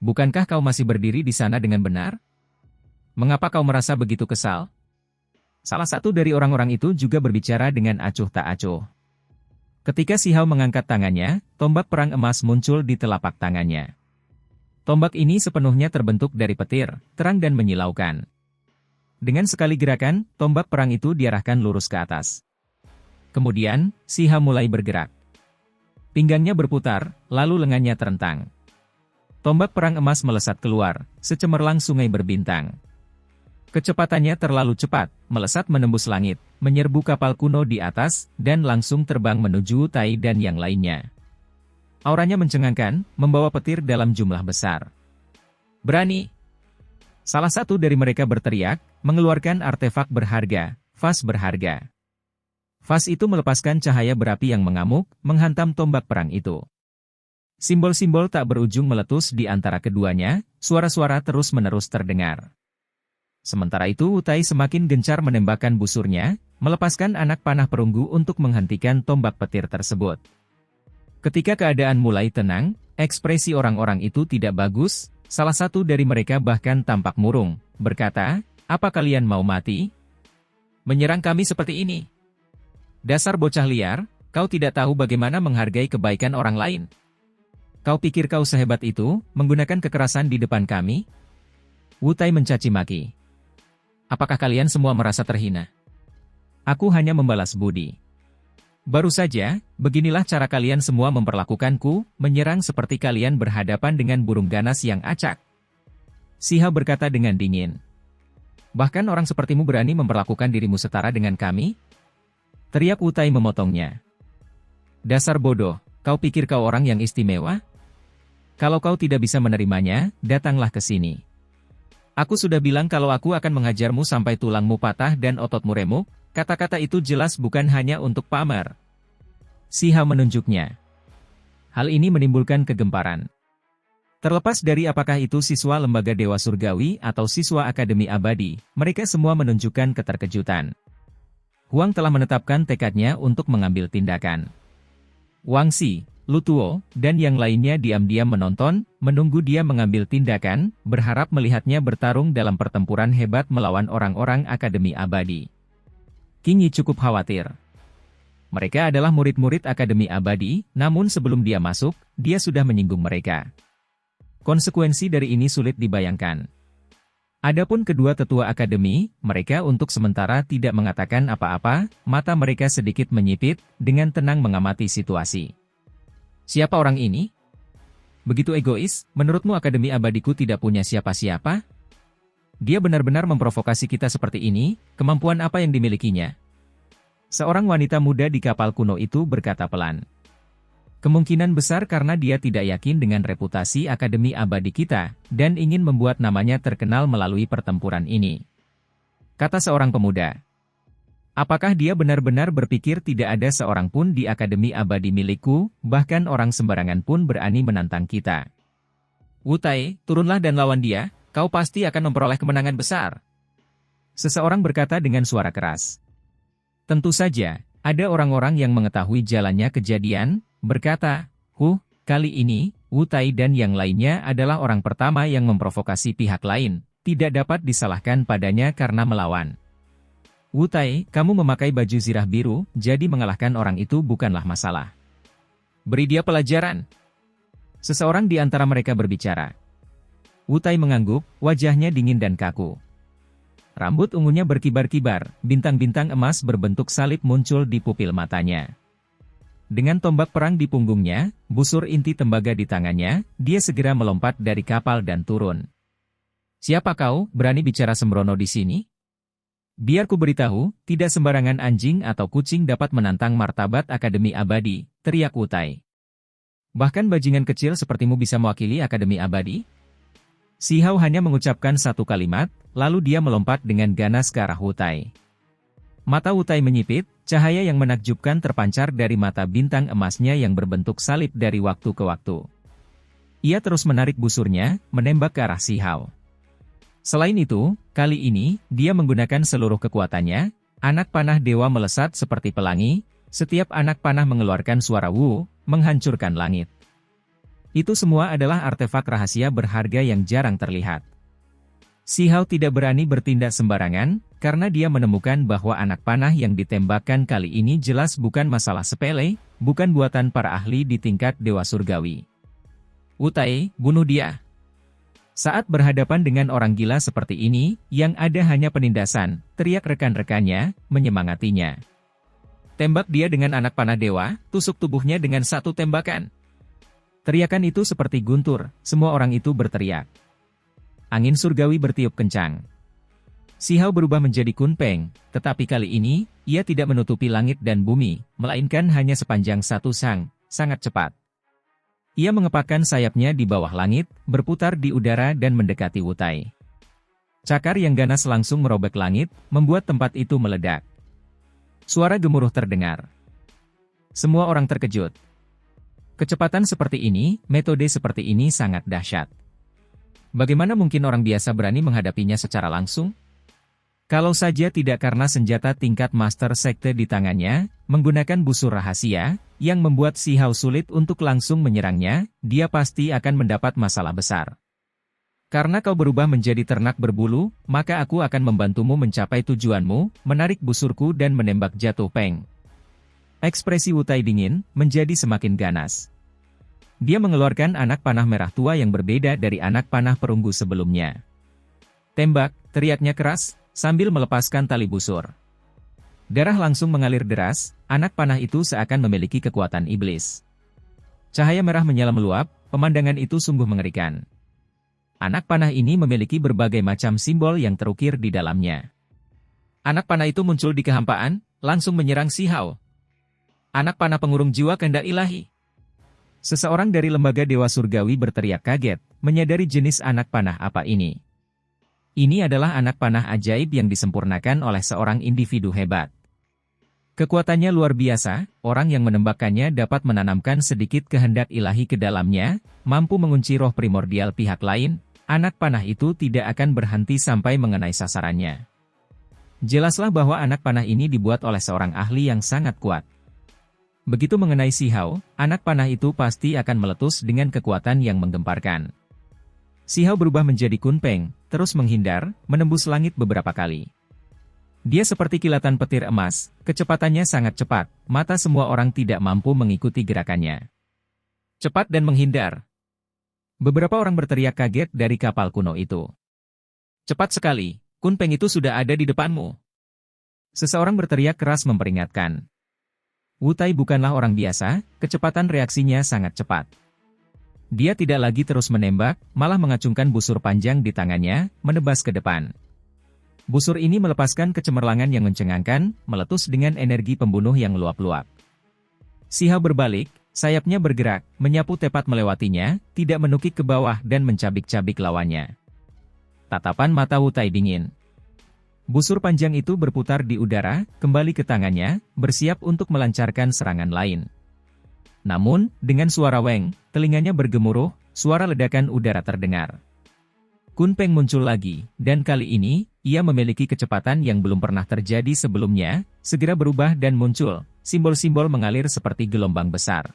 Bukankah kau masih berdiri di sana dengan benar? Mengapa kau merasa begitu kesal? Salah satu dari orang-orang itu juga berbicara dengan acuh tak acuh. Ketika Si Hao mengangkat tangannya, tombak perang emas muncul di telapak tangannya. Tombak ini sepenuhnya terbentuk dari petir, terang dan menyilaukan. Dengan sekali gerakan, tombak perang itu diarahkan lurus ke atas. Kemudian, Si Hao mulai bergerak. Pinggangnya berputar, lalu lengannya terentang. Tombak perang emas melesat keluar, secemerlang sungai berbintang. Kecepatannya terlalu cepat, melesat menembus langit, menyerbu kapal kuno di atas, dan langsung terbang menuju Tai dan yang lainnya. Auranya mencengangkan, membawa petir dalam jumlah besar. "Berani!" Salah satu dari mereka berteriak, mengeluarkan artefak berharga, vas berharga. Vas itu melepaskan cahaya berapi yang mengamuk, menghantam tombak perang itu. Simbol-simbol tak berujung meletus di antara keduanya, suara-suara terus-menerus terdengar. Sementara itu Wutai semakin gencar menembakkan busurnya, melepaskan anak panah perunggu untuk menghentikan tombak petir tersebut. Ketika keadaan mulai tenang, ekspresi orang-orang itu tidak bagus, salah satu dari mereka bahkan tampak murung, berkata, "Apa kalian mau mati? Menyerang kami seperti ini? Dasar bocah liar, kau tidak tahu bagaimana menghargai kebaikan orang lain. Kau pikir kau sehebat itu, menggunakan kekerasan di depan kami?" Wutai mencaci maki. "Apakah kalian semua merasa terhina? Aku hanya membalas budi. Baru saja, beginilah cara kalian semua memperlakukanku, menyerang seperti kalian berhadapan dengan burung ganas yang acak." Si Hao berkata dengan dingin. "Bahkan orang sepertimu berani memperlakukan dirimu setara dengan kami?" Teriak Wutai memotongnya. "Dasar bodoh, kau pikir kau orang yang istimewa? Kalau kau tidak bisa menerimanya, datanglah ke sini. Aku sudah bilang kalau aku akan menghajarmu sampai tulangmu patah dan ototmu remuk." Kata-kata itu jelas bukan hanya untuk pamer. Si Hao menunjuknya. Hal ini menimbulkan kegemparan. Terlepas dari apakah itu siswa lembaga Dewa Surgawi atau siswa Akademi Abadi, mereka semua menunjukkan keterkejutan. Huang telah menetapkan tekadnya untuk mengambil tindakan. Wang Xi, Lu Tuo, dan yang lainnya diam-diam menonton, menunggu dia mengambil tindakan, berharap melihatnya bertarung dalam pertempuran hebat melawan orang-orang Akademi Abadi. Qing Yi cukup khawatir. Mereka adalah murid-murid Akademi Abadi, namun sebelum dia masuk, dia sudah menyinggung mereka. Konsekuensi dari ini sulit dibayangkan. Adapun kedua tetua akademi, mereka untuk sementara tidak mengatakan apa-apa, mata mereka sedikit menyipit, dengan tenang mengamati situasi. "Siapa orang ini? Begitu egois, menurutmu Akademi Abadiku tidak punya siapa-siapa? Dia benar-benar memprovokasi kita seperti ini, kemampuan apa yang dimilikinya?" Seorang wanita muda di kapal kuno itu berkata pelan. "Kemungkinan besar karena dia tidak yakin dengan reputasi Akademi Abadi kita, dan ingin membuat namanya terkenal melalui pertempuran ini," kata seorang pemuda. "Apakah dia benar-benar berpikir tidak ada seorang pun di Akademi Abadi milikku, bahkan orang sembarangan pun berani menantang kita? Wutai, turunlah dan lawan dia. Kau pasti akan memperoleh kemenangan besar." Seseorang berkata dengan suara keras. Tentu saja, ada orang-orang yang mengetahui jalannya kejadian, berkata, kali ini, Wutai dan yang lainnya adalah orang pertama yang memprovokasi pihak lain, tidak dapat disalahkan padanya karena melawan. Wutai, kamu memakai baju zirah biru, jadi mengalahkan orang itu bukanlah masalah. Beri dia pelajaran." Seseorang di antara mereka berbicara. Wutai mengangguk, wajahnya dingin dan kaku. Rambut ungunya berkibar-kibar, bintang-bintang emas berbentuk salib muncul di pupil matanya. Dengan tombak perang di punggungnya, busur inti tembaga di tangannya, dia segera melompat dari kapal dan turun. "Siapa kau, berani bicara sembrono di sini? Biar ku beritahu, tidak sembarangan anjing atau kucing dapat menantang martabat Akademi Abadi," teriak Wutai. "Bahkan bajingan kecil sepertimu bisa mewakili Akademi Abadi?" Si Hao hanya mengucapkan satu kalimat, lalu dia melompat dengan ganas ke arah Wutai. Mata Wutai menyipit, cahaya yang menakjubkan terpancar dari mata bintang emasnya yang berbentuk salib dari waktu ke waktu. Ia terus menarik busurnya, menembak ke arah Si Hao. Selain itu, kali ini, dia menggunakan seluruh kekuatannya, anak panah dewa melesat seperti pelangi, setiap anak panah mengeluarkan suara wu, menghancurkan langit. Itu semua adalah artefak rahasia berharga yang jarang terlihat. Si Hao tidak berani bertindak sembarangan, karena dia menemukan bahwa anak panah yang ditembakkan kali ini jelas bukan masalah sepele, bukan buatan para ahli di tingkat Dewa Surgawi. Wu Tai, bunuh dia. Saat berhadapan dengan orang gila seperti ini, yang ada hanya penindasan, teriak rekan-rekannya, menyemangatinya. Tembak dia dengan anak panah dewa, tusuk tubuhnya dengan satu tembakan. Teriakan itu seperti guntur, semua orang itu berteriak. Angin surgawi bertiup kencang. Si Hao berubah menjadi Kun Peng, tetapi kali ini, ia tidak menutupi langit dan bumi, melainkan hanya sepanjang satu sang, sangat cepat. Ia mengepakkan sayapnya di bawah langit, berputar di udara dan mendekati Wu Tai. Cakar yang ganas langsung merobek langit, membuat tempat itu meledak. Suara gemuruh terdengar. Semua orang terkejut. Kecepatan seperti ini, metode seperti ini sangat dahsyat. Bagaimana mungkin orang biasa berani menghadapinya secara langsung? Kalau saja tidak karena senjata tingkat Master Sekte di tangannya, menggunakan busur rahasia, yang membuat Si Hao sulit untuk langsung menyerangnya, dia pasti akan mendapat masalah besar. Karena kau berubah menjadi ternak berbulu, maka aku akan membantumu mencapai tujuanmu, menarik busurku dan menembak jatuh Peng. Ekspresi Wu Tai dingin, menjadi semakin ganas. Dia mengeluarkan anak panah merah tua yang berbeda dari anak panah perunggu sebelumnya. Tembak, teriaknya keras, sambil melepaskan tali busur. Darah langsung mengalir deras, anak panah itu seakan memiliki kekuatan iblis. Cahaya merah menyala meluap, pemandangan itu sungguh mengerikan. Anak panah ini memiliki berbagai macam simbol yang terukir di dalamnya. Anak panah itu muncul di kehampaan, langsung menyerang Si Hao. Anak panah pengurung jiwa kehendak ilahi. Seseorang dari lembaga Dewa Surgawi berteriak kaget, menyadari jenis anak panah apa ini. Ini adalah anak panah ajaib yang disempurnakan oleh seorang individu hebat. Kekuatannya luar biasa, orang yang menembakkannya dapat menanamkan sedikit kehendak ilahi ke dalamnya, mampu mengunci roh primordial pihak lain, anak panah itu tidak akan berhenti sampai mengenai sasarannya. Jelaslah bahwa anak panah ini dibuat oleh seorang ahli yang sangat kuat. Begitu mengenai Si Hao, anak panah itu pasti akan meletus dengan kekuatan yang menggemparkan. Si Hao berubah menjadi Kun Peng, terus menghindar, menembus langit beberapa kali. Dia seperti kilatan petir emas, kecepatannya sangat cepat, mata semua orang tidak mampu mengikuti gerakannya. Cepat dan menghindar. Beberapa orang berteriak kaget dari kapal kuno itu. Cepat sekali, Kun Peng itu sudah ada di depanmu. Seseorang berteriak keras memperingatkan. Wu Tai bukanlah orang biasa, kecepatan reaksinya sangat cepat. Dia tidak lagi terus menembak, malah mengacungkan busur panjang di tangannya, menebas ke depan. Busur ini melepaskan kecemerlangan yang mencengangkan, meletus dengan energi pembunuh yang luap-luap. Si Hao berbalik, sayapnya bergerak, menyapu tepat melewatinya, tidak menukik ke bawah dan mencabik-cabik lawannya. Tatapan mata Wu Tai dingin. Busur panjang itu berputar di udara, kembali ke tangannya, bersiap untuk melancarkan serangan lain. Namun, dengan suara weng, telinganya bergemuruh, suara ledakan udara terdengar. Kun Peng muncul lagi, dan kali ini, ia memiliki kecepatan yang belum pernah terjadi sebelumnya, segera berubah dan muncul, simbol-simbol mengalir seperti gelombang besar.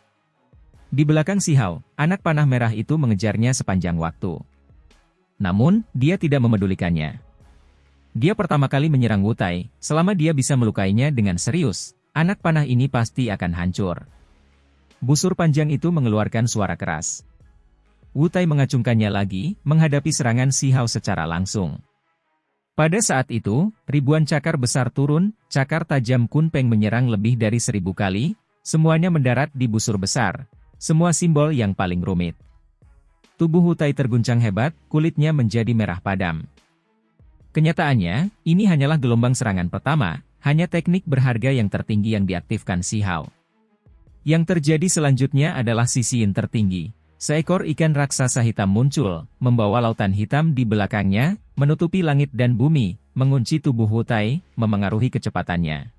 Di belakang Si Hao, anak panah merah itu mengejarnya sepanjang waktu. Namun, dia tidak memedulikannya. Dia pertama kali menyerang Wu Tai, selama dia bisa melukainya dengan serius, anak panah ini pasti akan hancur. Busur panjang itu mengeluarkan suara keras. Wu Tai mengacungkannya lagi, menghadapi serangan Si Hao secara langsung. Pada saat itu, ribuan cakar besar turun, cakar tajam Kun Peng menyerang lebih dari 1000 kali, semuanya mendarat di busur besar, semua simbol yang paling rumit. Tubuh Wu Tai terguncang hebat, kulitnya menjadi merah padam. Kenyataannya, ini hanyalah gelombang serangan pertama, hanya teknik berharga yang tertinggi yang diaktifkan Si Hao. Yang terjadi selanjutnya adalah sisi yang tertinggi. Seekor ikan raksasa hitam muncul, membawa lautan hitam di belakangnya, menutupi langit dan bumi, mengunci tubuh Wu Tai, memengaruhi kecepatannya.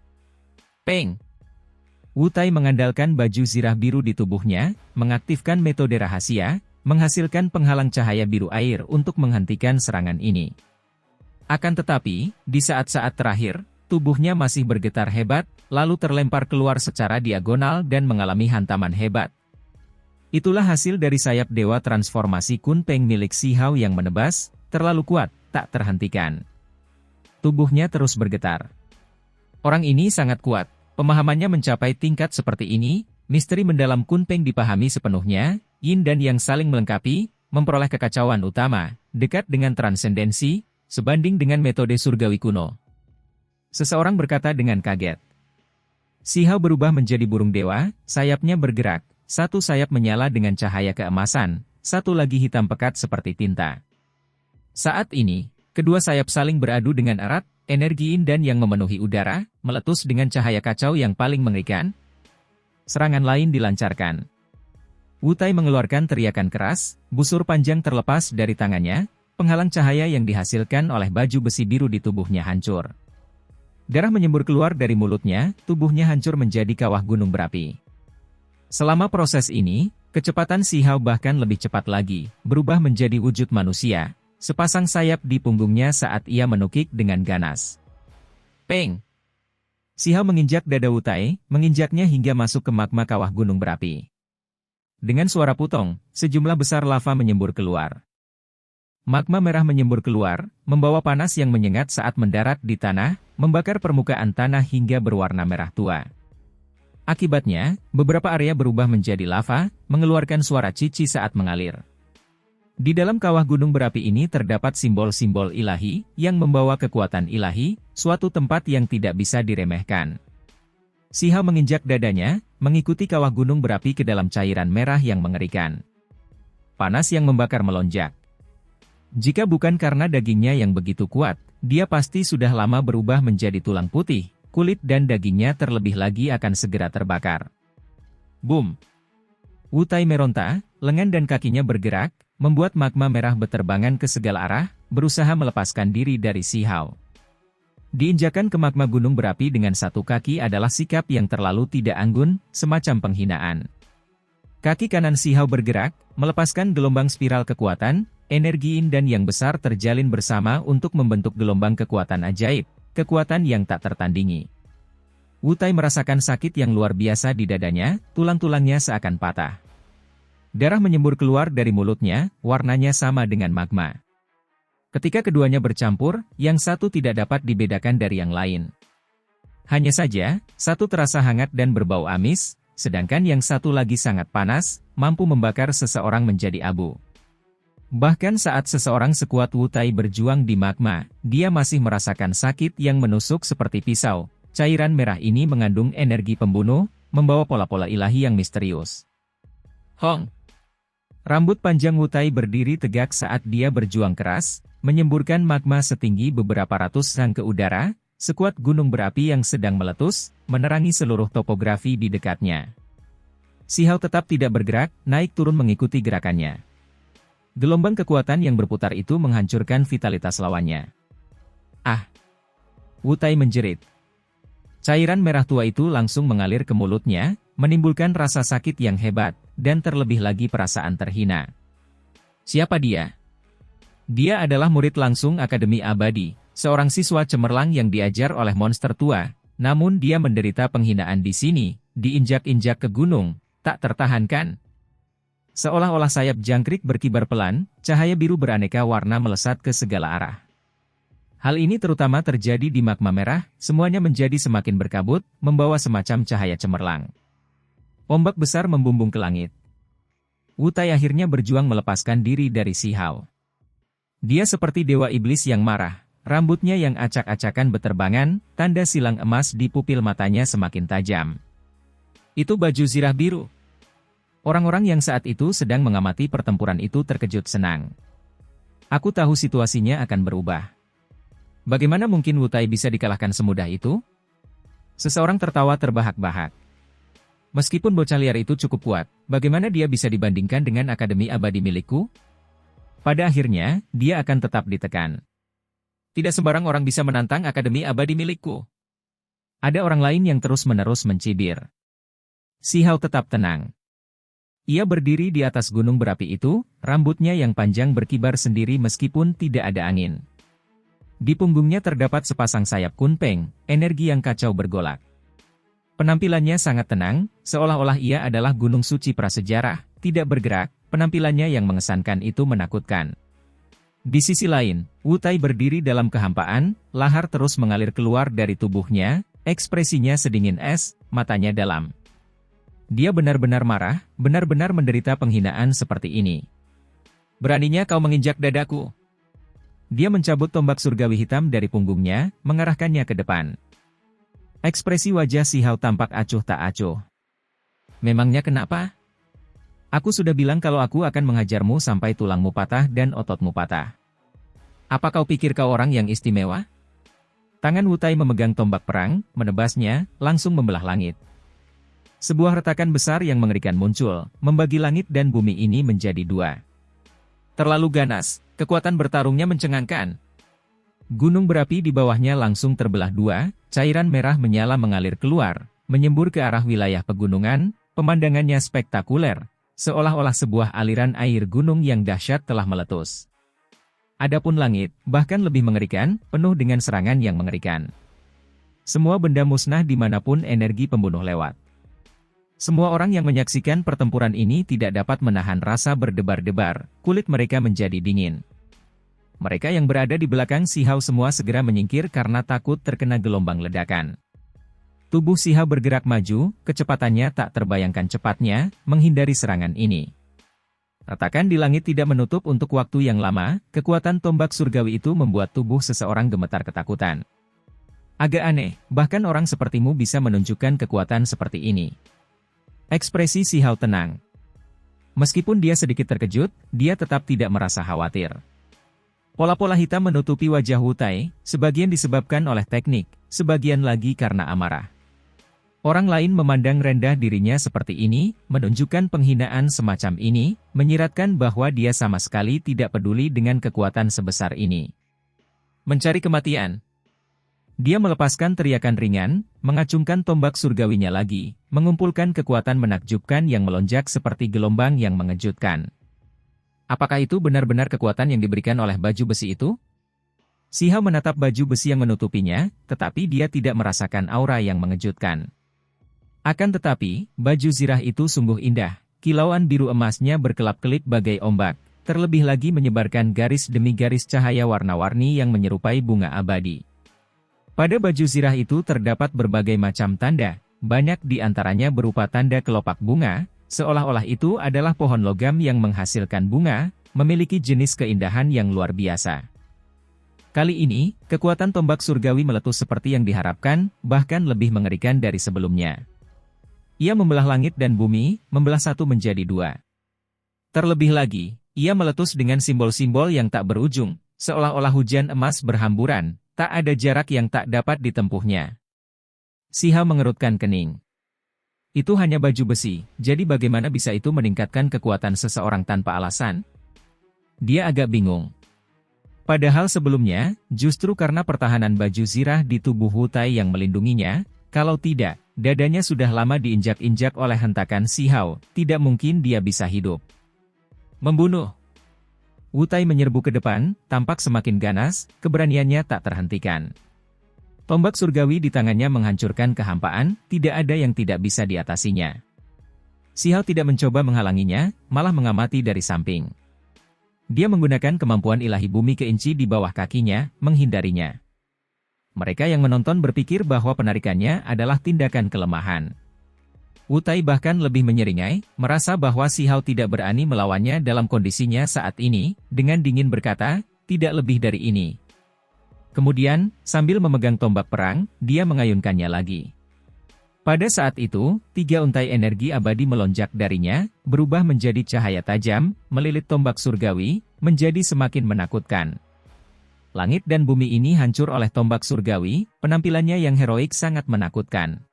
Peng! Wu Tai mengandalkan baju zirah biru di tubuhnya, mengaktifkan metode rahasia, menghasilkan penghalang cahaya biru air untuk menghentikan serangan ini. Akan tetapi, di saat-saat terakhir, tubuhnya masih bergetar hebat, lalu terlempar keluar secara diagonal dan mengalami hantaman hebat. Itulah hasil dari sayap dewa transformasi Kun Peng milik Si Hao yang menebas, terlalu kuat, tak terhentikan. Tubuhnya terus bergetar. Orang ini sangat kuat, pemahamannya mencapai tingkat seperti ini, misteri mendalam Kunpeng dipahami sepenuhnya, yin dan yang saling melengkapi, memperoleh kekacauan utama, dekat dengan transendensi, sebanding dengan metode surgawi kuno. Seseorang berkata dengan kaget. Si Hao berubah menjadi burung dewa, sayapnya bergerak, satu sayap menyala dengan cahaya keemasan, satu lagi hitam pekat seperti tinta. Saat ini, kedua sayap saling beradu dengan erat, energi yin dan yang memenuhi udara, meletus dengan cahaya kacau yang paling mengerikan. Serangan lain dilancarkan. Wu Tai mengeluarkan teriakan keras, busur panjang terlepas dari tangannya, penghalang cahaya yang dihasilkan oleh baju besi biru di tubuhnya hancur. Darah menyembur keluar dari mulutnya, tubuhnya hancur menjadi kawah gunung berapi. Selama proses ini, kecepatan Si Hao bahkan lebih cepat lagi, berubah menjadi wujud manusia. Sepasang sayap di punggungnya saat ia menukik dengan ganas. Peng! Si Hao menginjak dada Wu Tai, menginjaknya hingga masuk ke magma kawah gunung berapi. Dengan suara putong, sejumlah besar lava menyembur keluar. Magma merah menyembur keluar, membawa panas yang menyengat saat mendarat di tanah, membakar permukaan tanah hingga berwarna merah tua. Akibatnya, beberapa area berubah menjadi lava, mengeluarkan suara cici saat mengalir. Di dalam kawah gunung berapi ini terdapat simbol-simbol ilahi, yang membawa kekuatan ilahi, suatu tempat yang tidak bisa diremehkan. Si Hao menginjak dadanya, mengikuti kawah gunung berapi ke dalam cairan merah yang mengerikan. Panas yang membakar melonjak. Jika bukan karena dagingnya yang begitu kuat, dia pasti sudah lama berubah menjadi tulang putih, kulit dan dagingnya terlebih lagi akan segera terbakar. Boom! Wu Tai meronta, lengan dan kakinya bergerak, membuat magma merah beterbangan ke segala arah, berusaha melepaskan diri dari Si Hao. Diinjakan ke magma gunung berapi dengan satu kaki adalah sikap yang terlalu tidak anggun, semacam penghinaan. Kaki kanan Si Hao bergerak, melepaskan gelombang spiral kekuatan, energi yin dan yang besar terjalin bersama untuk membentuk gelombang kekuatan ajaib, kekuatan yang tak tertandingi. Wu Tai merasakan sakit yang luar biasa di dadanya, tulang-tulangnya seakan patah. Darah menyembur keluar dari mulutnya, warnanya sama dengan magma. Ketika keduanya bercampur, yang satu tidak dapat dibedakan dari yang lain. Hanya saja, satu terasa hangat dan berbau amis, sedangkan yang satu lagi sangat panas, mampu membakar seseorang menjadi abu. Bahkan saat seseorang sekuat Wu Tai berjuang di magma, dia masih merasakan sakit yang menusuk seperti pisau. Cairan merah ini mengandung energi pembunuh, membawa pola-pola ilahi yang misterius. Hong! Rambut panjang Wu Tai berdiri tegak saat dia berjuang keras, menyemburkan magma setinggi beberapa ratus sang ke udara, sekuat gunung berapi yang sedang meletus, menerangi seluruh topografi di dekatnya. Si Hao tetap tidak bergerak, naik turun mengikuti gerakannya. Gelombang kekuatan yang berputar itu menghancurkan vitalitas lawannya. Ah! Wu Tai menjerit. Cairan merah tua itu langsung mengalir ke mulutnya, menimbulkan rasa sakit yang hebat, dan terlebih lagi perasaan terhina. Siapa dia? Dia adalah murid langsung Akademi Abadi, seorang siswa cemerlang yang diajar oleh monster tua, namun dia menderita penghinaan di sini, diinjak-injak ke gunung, tak tertahankan. Seolah-olah sayap jangkrik berkibar pelan, cahaya biru beraneka warna melesat ke segala arah. Hal ini terutama terjadi di magma merah, semuanya menjadi semakin berkabut, membawa semacam cahaya cemerlang. Ombak besar membumbung ke langit. Wu Tai akhirnya berjuang melepaskan diri dari Si Hao. Dia seperti dewa iblis yang marah, rambutnya yang acak-acakan beterbangan, tanda silang emas di pupil matanya semakin tajam. Itu baju zirah biru. Orang-orang yang saat itu sedang mengamati pertempuran itu terkejut senang. Aku tahu situasinya akan berubah. Bagaimana mungkin Wu Tai bisa dikalahkan semudah itu? Seseorang tertawa terbahak-bahak. Meskipun bocah liar itu cukup kuat, bagaimana dia bisa dibandingkan dengan Akademi Abadi milikku? Pada akhirnya, dia akan tetap ditekan. Tidak sembarang orang bisa menantang Akademi Abadi milikku. Ada orang lain yang terus-menerus mencibir. Si Hao tetap tenang. Ia berdiri di atas gunung berapi itu, rambutnya yang panjang berkibar sendiri meskipun tidak ada angin. Di punggungnya terdapat sepasang sayap kunpeng, energi yang kacau bergolak. Penampilannya sangat tenang, seolah-olah ia adalah gunung suci prasejarah, tidak bergerak, penampilannya yang mengesankan itu menakutkan. Di sisi lain, Wu Tai berdiri dalam kehampaan, lahar terus mengalir keluar dari tubuhnya, ekspresinya sedingin es, matanya dalam. Dia benar-benar marah, benar-benar menderita penghinaan seperti ini. Beraninya kau menginjak dadaku. Dia mencabut tombak surgawi hitam dari punggungnya, mengarahkannya ke depan. Ekspresi wajah Si Hao tampak acuh tak acuh. Memangnya kenapa? Aku sudah bilang kalau aku akan menghajarmu sampai tulangmu patah dan ototmu patah. Apa kau pikir kau orang yang istimewa? Tangan Wu Tai memegang tombak perang, menebasnya, langsung membelah langit. Sebuah retakan besar yang mengerikan muncul, membagi langit dan bumi ini menjadi dua. Terlalu ganas, kekuatan bertarungnya mencengangkan. Gunung berapi di bawahnya langsung terbelah dua, cairan merah menyala mengalir keluar, menyembur ke arah wilayah pegunungan, pemandangannya spektakuler. Seolah-olah sebuah aliran air gunung yang dahsyat telah meletus. Adapun langit, bahkan lebih mengerikan, penuh dengan serangan yang mengerikan. Semua benda musnah dimanapun energi pembunuh lewat. Semua orang yang menyaksikan pertempuran ini tidak dapat menahan rasa berdebar-debar, kulit mereka menjadi dingin. Mereka yang berada di belakang Si Hao semua segera menyingkir karena takut terkena gelombang ledakan. Tubuh Si Hao bergerak maju, kecepatannya tak terbayangkan cepatnya, menghindari serangan ini. Retakan di langit tidak menutup untuk waktu yang lama, kekuatan tombak surgawi itu membuat tubuh seseorang gemetar ketakutan. Agak aneh, bahkan orang sepertimu bisa menunjukkan kekuatan seperti ini. Ekspresi Si Hao tenang. Meskipun dia sedikit terkejut, dia tetap tidak merasa khawatir. Pola-pola hitam menutupi wajah Wu Tai, sebagian disebabkan oleh teknik, sebagian lagi karena amarah. Orang lain memandang rendah dirinya seperti ini, menunjukkan penghinaan semacam ini, menyiratkan bahwa dia sama sekali tidak peduli dengan kekuatan sebesar ini. Mencari kematian. Dia melepaskan teriakan ringan, mengacungkan tombak surgawinya lagi, mengumpulkan kekuatan menakjubkan yang melonjak seperti gelombang yang mengejutkan. Apakah itu benar-benar kekuatan yang diberikan oleh baju besi itu? Si Hao menatap baju besi yang menutupinya, tetapi dia tidak merasakan aura yang mengejutkan. Akan tetapi, baju zirah itu sungguh indah, kilauan biru emasnya berkelap-kelip bagai ombak, terlebih lagi menyebarkan garis demi garis cahaya warna-warni yang menyerupai bunga abadi. Pada baju zirah itu terdapat berbagai macam tanda, banyak di antaranya berupa tanda kelopak bunga, seolah-olah itu adalah pohon logam yang menghasilkan bunga, memiliki jenis keindahan yang luar biasa. Kali ini, kekuatan tombak surgawi meletus seperti yang diharapkan, bahkan lebih mengerikan dari sebelumnya. Ia membelah langit dan bumi, membelah satu menjadi dua. Terlebih lagi, ia meletus dengan simbol-simbol yang tak berujung, seolah-olah hujan emas berhamburan, tak ada jarak yang tak dapat ditempuhnya. Si Hao mengerutkan kening. Itu hanya baju besi, jadi bagaimana bisa itu meningkatkan kekuatan seseorang tanpa alasan? Dia agak bingung. Padahal sebelumnya, justru karena pertahanan baju zirah di tubuh Wu Tai yang melindunginya, kalau tidak, dadanya sudah lama diinjak-injak oleh hentakan Si Hao, tidak mungkin dia bisa hidup. Membunuh. Wu Tai menyerbu ke depan, tampak semakin ganas, keberaniannya tak terhentikan. Tombak surgawi di tangannya menghancurkan kehampaan, tidak ada yang tidak bisa diatasinya. Si Hao tidak mencoba menghalanginya, malah mengamati dari samping. Dia menggunakan kemampuan ilahi bumi keinci di bawah kakinya, menghindarinya. Mereka yang menonton berpikir bahwa penarikannya adalah tindakan kelemahan. Wu Tai bahkan lebih menyeringai, merasa bahwa Si Hao tidak berani melawannya dalam kondisinya saat ini, dengan dingin berkata, tidak lebih dari ini. Kemudian, sambil memegang tombak perang, dia mengayunkannya lagi. Pada saat itu, 3 untai energi abadi melonjak darinya, berubah menjadi cahaya tajam, melilit tombak surgawi, menjadi semakin menakutkan. Langit dan bumi ini hancur oleh tombak surgawi, penampilannya yang heroik sangat menakutkan.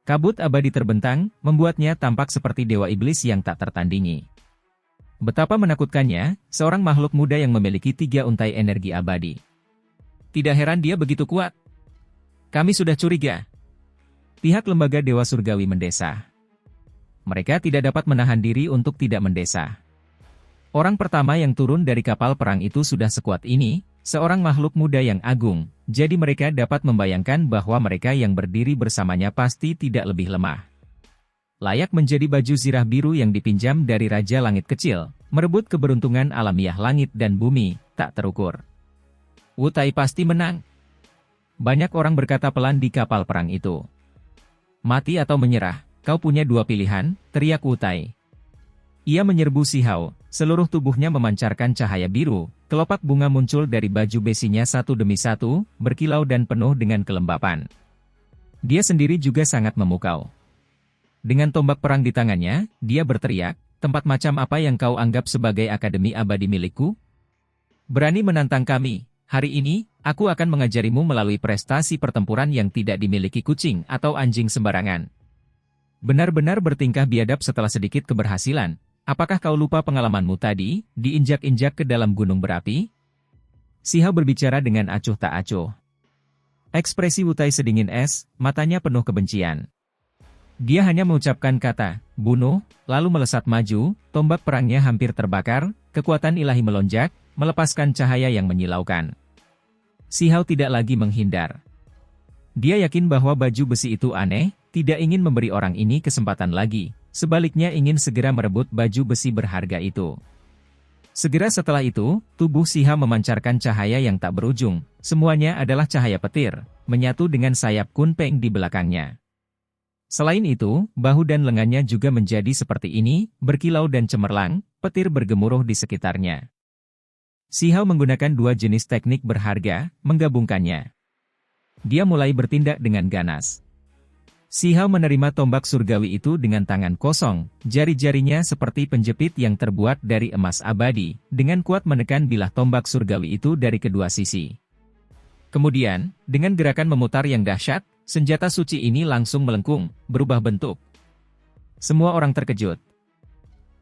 Kabut abadi terbentang, membuatnya tampak seperti dewa iblis yang tak tertandingi. Betapa menakutkannya, seorang makhluk muda yang memiliki 3 untai energi abadi. Tidak heran dia begitu kuat. Kami sudah curiga. Pihak lembaga Dewa Surgawi mendesah. Mereka tidak dapat menahan diri untuk tidak mendesah. Orang pertama yang turun dari kapal perang itu sudah sekuat ini, seorang makhluk muda yang agung, jadi mereka dapat membayangkan bahwa mereka yang berdiri bersamanya pasti tidak lebih lemah. Layak menjadi baju zirah biru yang dipinjam dari Raja Langit Kecil, merebut keberuntungan alamiah langit dan bumi, tak terukur. Wu Tai pasti menang. Banyak orang berkata pelan di kapal perang itu. Mati atau menyerah, kau punya dua pilihan, teriak Wu Tai. Ia menyerbu Si Hao, seluruh tubuhnya memancarkan cahaya biru, kelopak bunga muncul dari baju besinya satu demi satu, berkilau dan penuh dengan kelembapan. Dia sendiri juga sangat memukau. Dengan tombak perang di tangannya, dia berteriak, tempat macam apa yang kau anggap sebagai akademi abadi milikku? Berani menantang kami, hari ini, aku akan mengajarimu melalui prestasi pertempuran yang tidak dimiliki kucing atau anjing sembarangan. Benar-benar bertingkah biadab setelah sedikit keberhasilan. Apakah kau lupa pengalamanmu tadi, diinjak-injak ke dalam gunung berapi? Si Hao berbicara dengan acuh tak acuh. Ekspresi Wu Tai sedingin es, matanya penuh kebencian. Dia hanya mengucapkan kata, bunuh, lalu melesat maju, tombak perangnya hampir terbakar, kekuatan ilahi melonjak, melepaskan cahaya yang menyilaukan. Si Hao tidak lagi menghindar. Dia yakin bahwa baju besi itu aneh, tidak ingin memberi orang ini kesempatan lagi. Sebaliknya ingin segera merebut baju besi berharga itu. Segera setelah itu, tubuh Si Hao memancarkan cahaya yang tak berujung. Semuanya adalah cahaya petir, menyatu dengan sayap Kun Peng di belakangnya. Selain itu, bahu dan lengannya juga menjadi seperti ini, berkilau dan cemerlang, petir bergemuruh di sekitarnya. Si Hao menggunakan dua jenis teknik berharga, menggabungkannya. Dia mulai bertindak dengan ganas. Si Hao menerima tombak surgawi itu dengan tangan kosong, jari-jarinya seperti penjepit yang terbuat dari emas abadi, dengan kuat menekan bilah tombak surgawi itu dari kedua sisi. Kemudian, dengan gerakan memutar yang dahsyat, senjata suci ini langsung melengkung, berubah bentuk. Semua orang terkejut.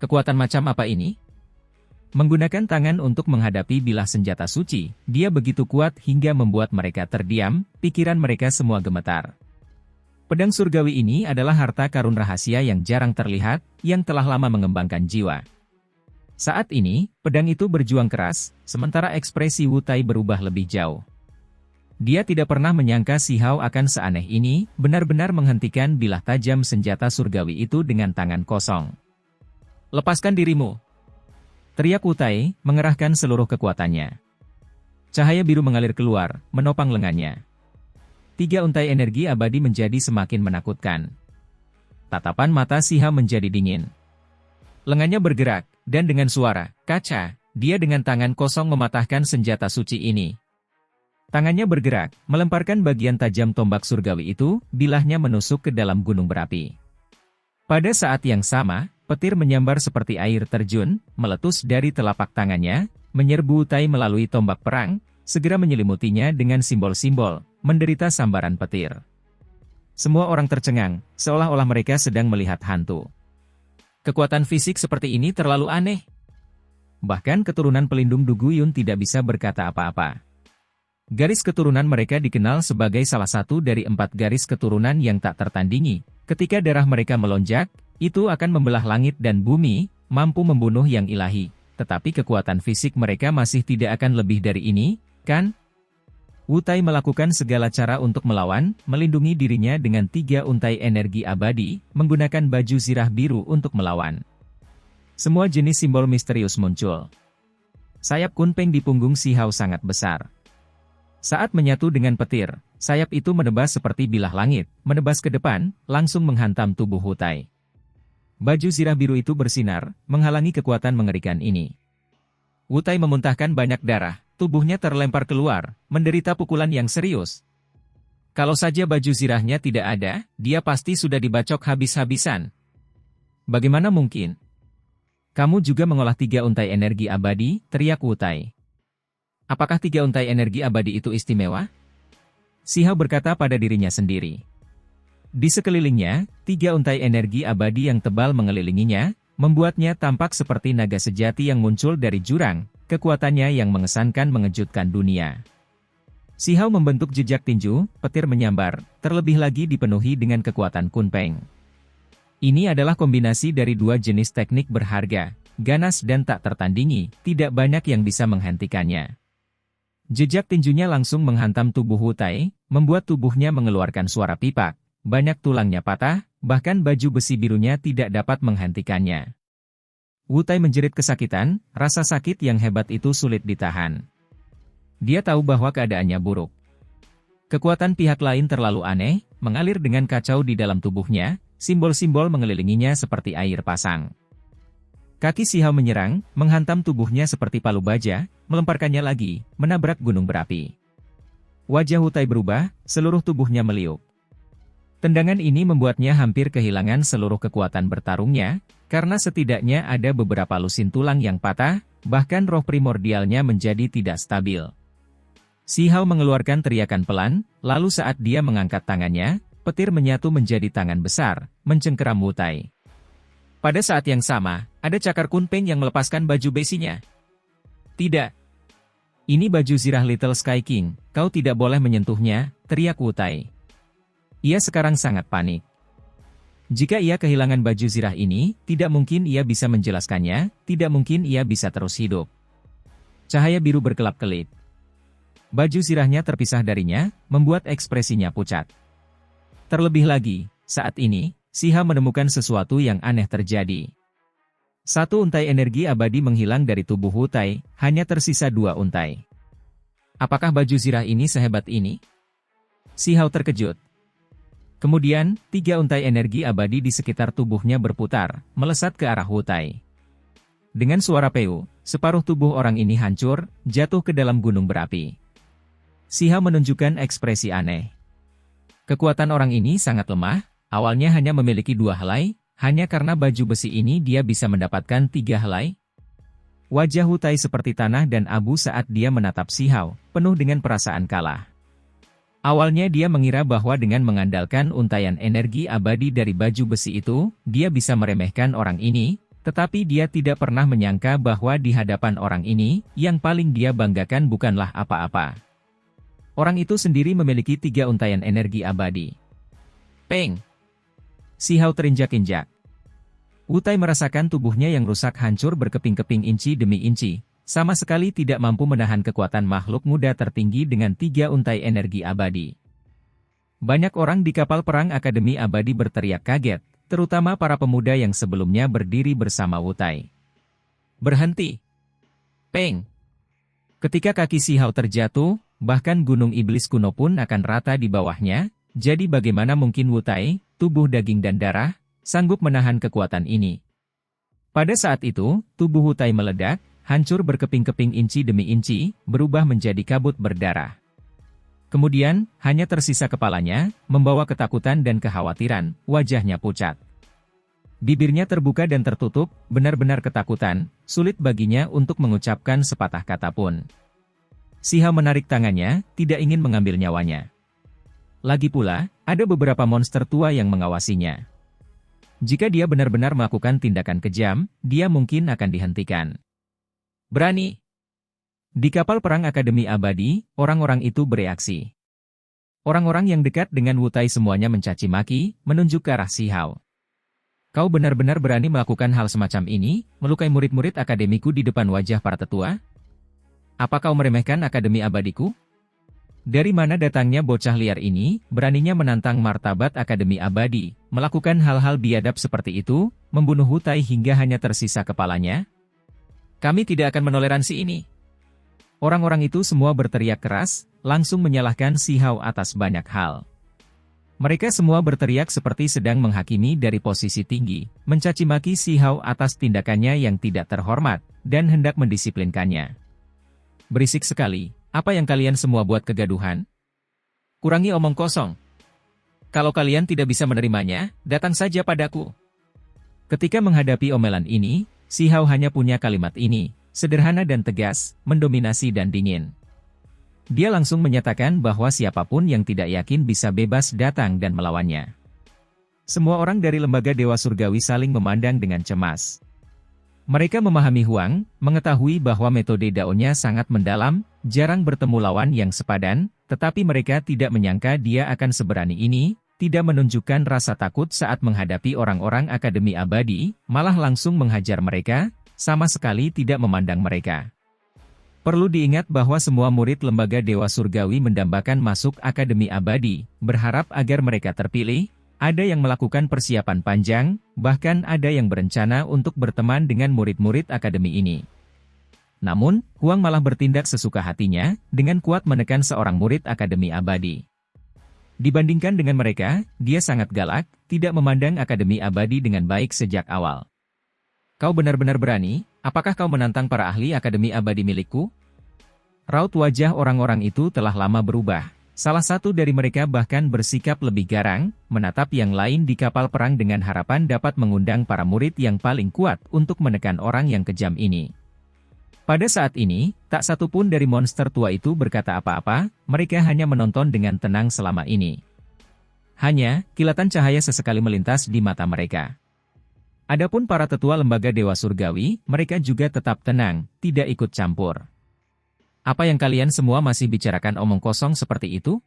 Kekuatan macam apa ini? Menggunakan tangan untuk menghadapi bilah senjata suci, dia begitu kuat hingga membuat mereka terdiam, pikiran mereka semua gemetar. Pedang surgawi ini adalah harta karun rahasia yang jarang terlihat, yang telah lama mengembangkan jiwa. Saat ini, pedang itu berjuang keras, sementara ekspresi Wu Tai berubah lebih jauh. Dia tidak pernah menyangka Si Hao akan seaneh ini, benar-benar menghentikan bilah tajam senjata surgawi itu dengan tangan kosong. Lepaskan dirimu! Teriak Wu Tai, mengerahkan seluruh kekuatannya. Cahaya biru mengalir keluar, menopang lengannya. 3 untai energi abadi menjadi semakin menakutkan. Tatapan mata Si Hao menjadi dingin. Lengannya bergerak, dan dengan suara, kaca, dia dengan tangan kosong mematahkan senjata suci ini. Tangannya bergerak, melemparkan bagian tajam tombak surgawi itu, bilahnya menusuk ke dalam gunung berapi. Pada saat yang sama, petir menyambar seperti air terjun, meletus dari telapak tangannya, menyerbu Tai melalui tombak perang, segera menyelimutinya dengan simbol-simbol, menderita sambaran petir. Semua orang tercengang, seolah-olah mereka sedang melihat hantu. Kekuatan fisik seperti ini terlalu aneh. Bahkan keturunan pelindung Du Guyun tidak bisa berkata apa-apa. Garis keturunan mereka dikenal sebagai salah satu dari 4 garis keturunan yang tak tertandingi. Ketika darah mereka melonjak, itu akan membelah langit dan bumi, mampu membunuh yang ilahi. Tetapi kekuatan fisik mereka masih tidak akan lebih dari ini, kan? Wu Tai melakukan segala cara untuk melawan, melindungi dirinya dengan 3 untai energi abadi, menggunakan baju zirah biru untuk melawan. Semua jenis simbol misterius muncul. Sayap Kun Peng di punggung Si Hao sangat besar. Saat menyatu dengan petir, sayap itu menebas seperti bilah langit, menebas ke depan, langsung menghantam tubuh Wu Tai. Baju zirah biru itu bersinar, menghalangi kekuatan mengerikan ini. Wu Tai memuntahkan banyak darah. Tubuhnya terlempar keluar, menderita pukulan yang serius. Kalau saja baju zirahnya tidak ada, dia pasti sudah dibacok habis-habisan. Bagaimana mungkin? Kamu juga mengolah 3 untai energi abadi, teriak Wu Tai. Apakah 3 untai energi abadi itu istimewa? Si Hao berkata pada dirinya sendiri. Di sekelilingnya, 3 untai energi abadi yang tebal mengelilinginya, membuatnya tampak seperti naga sejati yang muncul dari jurang. Kekuatannya yang mengesankan mengejutkan dunia. Si Hao membentuk jejak tinju, petir menyambar, terlebih lagi dipenuhi dengan kekuatan Kun Peng. Ini adalah kombinasi dari 2 jenis teknik berharga, ganas dan tak tertandingi, tidak banyak yang bisa menghentikannya. Jejak tinjunya langsung menghantam tubuh Wu Tai, membuat tubuhnya mengeluarkan suara pipak, banyak tulangnya patah, bahkan baju besi birunya tidak dapat menghentikannya. Wu Tai menjerit kesakitan, rasa sakit yang hebat itu sulit ditahan. Dia tahu bahwa keadaannya buruk. Kekuatan pihak lain terlalu aneh, mengalir dengan kacau di dalam tubuhnya, simbol-simbol mengelilinginya seperti air pasang. Kaki Si Hao menyerang, menghantam tubuhnya seperti palu baja, melemparkannya lagi, menabrak gunung berapi. Wajah Wu Tai berubah, seluruh tubuhnya meliuk. Tendangan ini membuatnya hampir kehilangan seluruh kekuatan bertarungnya, karena setidaknya ada beberapa lusin tulang yang patah, bahkan roh primordialnya menjadi tidak stabil. Si Hao mengeluarkan teriakan pelan, lalu saat dia mengangkat tangannya, petir menyatu menjadi tangan besar, mencengkeram Wu Tai. Pada saat yang sama, ada cakar Kunpeng yang melepaskan baju besinya. Tidak. Ini baju zirah Little Sky King, kau tidak boleh menyentuhnya, teriak Wu Tai. Ia sekarang sangat panik. Jika ia kehilangan baju zirah ini, tidak mungkin ia bisa menjelaskannya, tidak mungkin ia bisa terus hidup. Cahaya biru berkelap-kelip. Baju zirahnya terpisah darinya, membuat ekspresinya pucat. Terlebih lagi, saat ini, Si Hao menemukan sesuatu yang aneh terjadi. Satu untai energi abadi menghilang dari tubuh Wu Tai, hanya tersisa 2 untai. Apakah baju zirah ini sehebat ini? Si Hao terkejut. Kemudian, 3 untai energi abadi di sekitar tubuhnya berputar, melesat ke arah Wu Tai. Dengan suara peu, separuh tubuh orang ini hancur, jatuh ke dalam gunung berapi. Si Hao menunjukkan ekspresi aneh. Kekuatan orang ini sangat lemah, awalnya hanya memiliki 2 helai, hanya karena baju besi ini dia bisa mendapatkan 3 helai. Wajah Wu Tai seperti tanah dan abu saat dia menatap Si Hao, penuh dengan perasaan kalah. Awalnya dia mengira bahwa dengan mengandalkan untaian energi abadi dari baju besi itu, dia bisa meremehkan orang ini, tetapi dia tidak pernah menyangka bahwa di hadapan orang ini, yang paling dia banggakan bukanlah apa-apa. Orang itu sendiri memiliki 3 untaian energi abadi. Peng! Si Hao terinjak-injak. Wu Tai merasakan tubuhnya yang rusak hancur berkeping-keping inci demi inci, sama sekali tidak mampu menahan kekuatan makhluk muda tertinggi dengan 3 untai energi abadi. Banyak orang di kapal perang Akademi Abadi berteriak kaget, terutama para pemuda yang sebelumnya berdiri bersama Wu Tai. Berhenti! Peng! Ketika kaki Si Hao terjatuh, bahkan gunung iblis kuno pun akan rata di bawahnya, jadi bagaimana mungkin Wu Tai, tubuh daging dan darah, sanggup menahan kekuatan ini? Pada saat itu, tubuh Wu Tai meledak, hancur berkeping-keping inci demi inci, berubah menjadi kabut berdarah. Kemudian, hanya tersisa kepalanya, membawa ketakutan dan kekhawatiran, wajahnya pucat. Bibirnya terbuka dan tertutup, benar-benar ketakutan, sulit baginya untuk mengucapkan sepatah kata pun. Si Hao menarik tangannya, tidak ingin mengambil nyawanya. Lagi pula, ada beberapa monster tua yang mengawasinya. Jika dia benar-benar melakukan tindakan kejam, dia mungkin akan dihentikan. Berani! Di kapal perang Akademi Abadi, orang-orang itu bereaksi. Orang-orang yang dekat dengan Wu Tai semuanya mencaci maki, menunjuk ke arah Si Hao. Kau benar-benar berani melakukan hal semacam ini, melukai murid-murid akademiku di depan wajah para tetua? Apa kau meremehkan Akademi Abadiku? Dari mana datangnya bocah liar ini, beraninya menantang martabat Akademi Abadi, melakukan hal-hal biadab seperti itu, membunuh Wu Tai hingga hanya tersisa kepalanya? Kami tidak akan menoleransi ini. Orang-orang itu semua berteriak keras, langsung menyalahkan Si Hao atas banyak hal. Mereka semua berteriak seperti sedang menghakimi dari posisi tinggi, mencaci maki Si Hao atas tindakannya yang tidak terhormat, dan hendak mendisiplinkannya. Berisik sekali, apa yang kalian semua buat kegaduhan? Kurangi omong kosong. Kalau kalian tidak bisa menerimanya, datang saja padaku. Ketika menghadapi omelan ini, Si Hao hanya punya kalimat ini, sederhana dan tegas, mendominasi dan dingin. Dia langsung menyatakan bahwa siapapun yang tidak yakin bisa bebas datang dan melawannya. Semua orang dari lembaga Dewa Surgawi saling memandang dengan cemas. Mereka memahami Huang, mengetahui bahwa metode Dao-nya sangat mendalam, jarang bertemu lawan yang sepadan, tetapi mereka tidak menyangka dia akan seberani ini, tidak menunjukkan rasa takut saat menghadapi orang-orang Akademi Abadi, malah langsung menghajar mereka, sama sekali tidak memandang mereka. Perlu diingat bahwa semua murid lembaga Dewa Surgawi mendambakan masuk Akademi Abadi, berharap agar mereka terpilih, Ada yang melakukan persiapan panjang, bahkan ada yang berencana untuk berteman dengan murid-murid akademi ini. Namun, Huang malah bertindak sesuka hatinya, dengan kuat menekan seorang murid akademi abadi. Dibandingkan dengan mereka, dia sangat galak, tidak memandang akademi abadi dengan baik sejak awal. Kau benar-benar berani, apakah kau menantang para ahli akademi abadi milikku? Raut wajah orang-orang itu telah lama berubah. Salah satu dari mereka bahkan bersikap lebih garang, menatap yang lain di kapal perang dengan harapan dapat mengundang para murid yang paling kuat untuk menekan orang yang kejam ini. Pada saat ini, tak satu pun dari monster tua itu berkata apa-apa, mereka hanya menonton dengan tenang selama ini. Hanya, kilatan cahaya sesekali melintas di mata mereka. Adapun para tetua lembaga Dewa Surgawi, mereka juga tetap tenang, tidak ikut campur. Apa yang kalian semua masih bicarakan omong kosong seperti itu?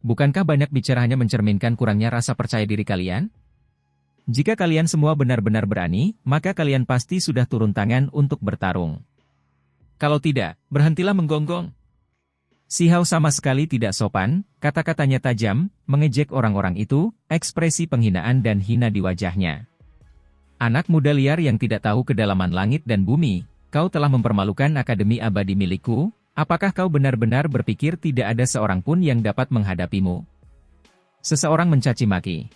Bukankah banyak bicara hanya mencerminkan kurangnya rasa percaya diri kalian? Jika kalian semua benar-benar berani, maka kalian pasti sudah turun tangan untuk bertarung. Kalau tidak, berhentilah menggonggong. Si Hao sama sekali tidak sopan, kata-katanya tajam, mengejek orang-orang itu, ekspresi penghinaan dan hina di wajahnya. Anak muda liar yang tidak tahu kedalaman langit dan bumi, kau telah mempermalukan akademi abadi milikku, apakah kau benar-benar berpikir tidak ada seorang pun yang dapat menghadapimu? Seseorang mencaci maki.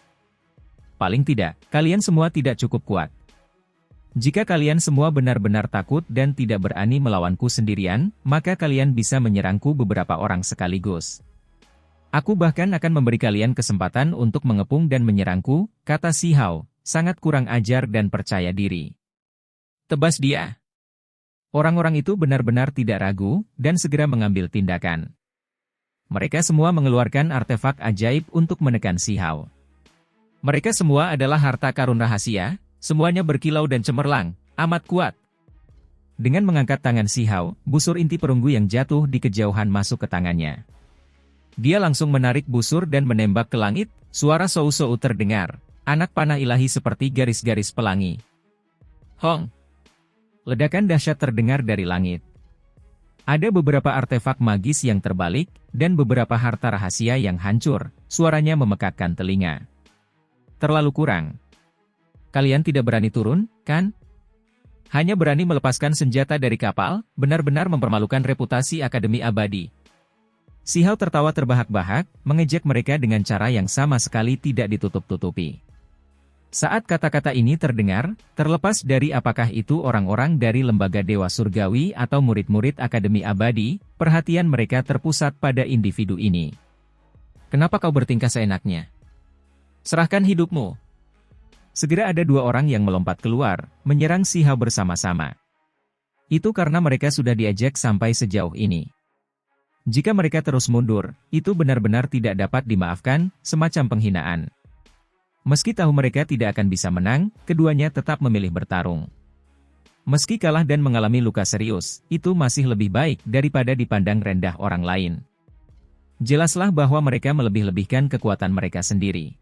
Paling tidak, kalian semua tidak cukup kuat. Jika kalian semua benar-benar takut dan tidak berani melawanku sendirian, maka kalian bisa menyerangku beberapa orang sekaligus. Aku bahkan akan memberi kalian kesempatan untuk mengepung dan menyerangku, kata Si Hao, sangat kurang ajar dan percaya diri. Tebas dia. Orang-orang itu benar-benar tidak ragu, dan segera mengambil tindakan. Mereka semua mengeluarkan artefak ajaib untuk menekan Si Hao. Mereka semua adalah harta karun rahasia, semuanya berkilau dan cemerlang, amat kuat. Dengan mengangkat tangan Si Hao, busur inti perunggu yang jatuh di kejauhan masuk ke tangannya. Dia langsung menarik busur dan menembak ke langit, suara sou-sou terdengar, anak panah ilahi seperti garis-garis pelangi. Hong! Ledakan dahsyat terdengar dari langit. Ada beberapa artefak magis yang terbalik, dan beberapa harta rahasia yang hancur, suaranya memekakkan telinga. Terlalu kurang. Kalian tidak berani turun, kan? Hanya berani melepaskan senjata dari kapal, benar-benar mempermalukan reputasi Akademi Abadi. Si Hao tertawa terbahak-bahak, mengejek mereka dengan cara yang sama sekali tidak ditutup-tutupi. Saat kata-kata ini terdengar, terlepas dari apakah itu orang-orang dari lembaga Dewa Surgawi atau murid-murid Akademi Abadi, perhatian mereka terpusat pada individu ini. Kenapa kau bertingkah seenaknya? Serahkan hidupmu. Segera ada dua orang yang melompat keluar, menyerang Si Hao bersama-sama. Itu karena mereka sudah diajak sampai sejauh ini. Jika mereka terus mundur, itu benar-benar tidak dapat dimaafkan, semacam penghinaan. Meski tahu mereka tidak akan bisa menang, keduanya tetap memilih bertarung. Meski kalah dan mengalami luka serius, itu masih lebih baik daripada dipandang rendah orang lain. Jelaslah bahwa mereka melebih-lebihkan kekuatan mereka sendiri.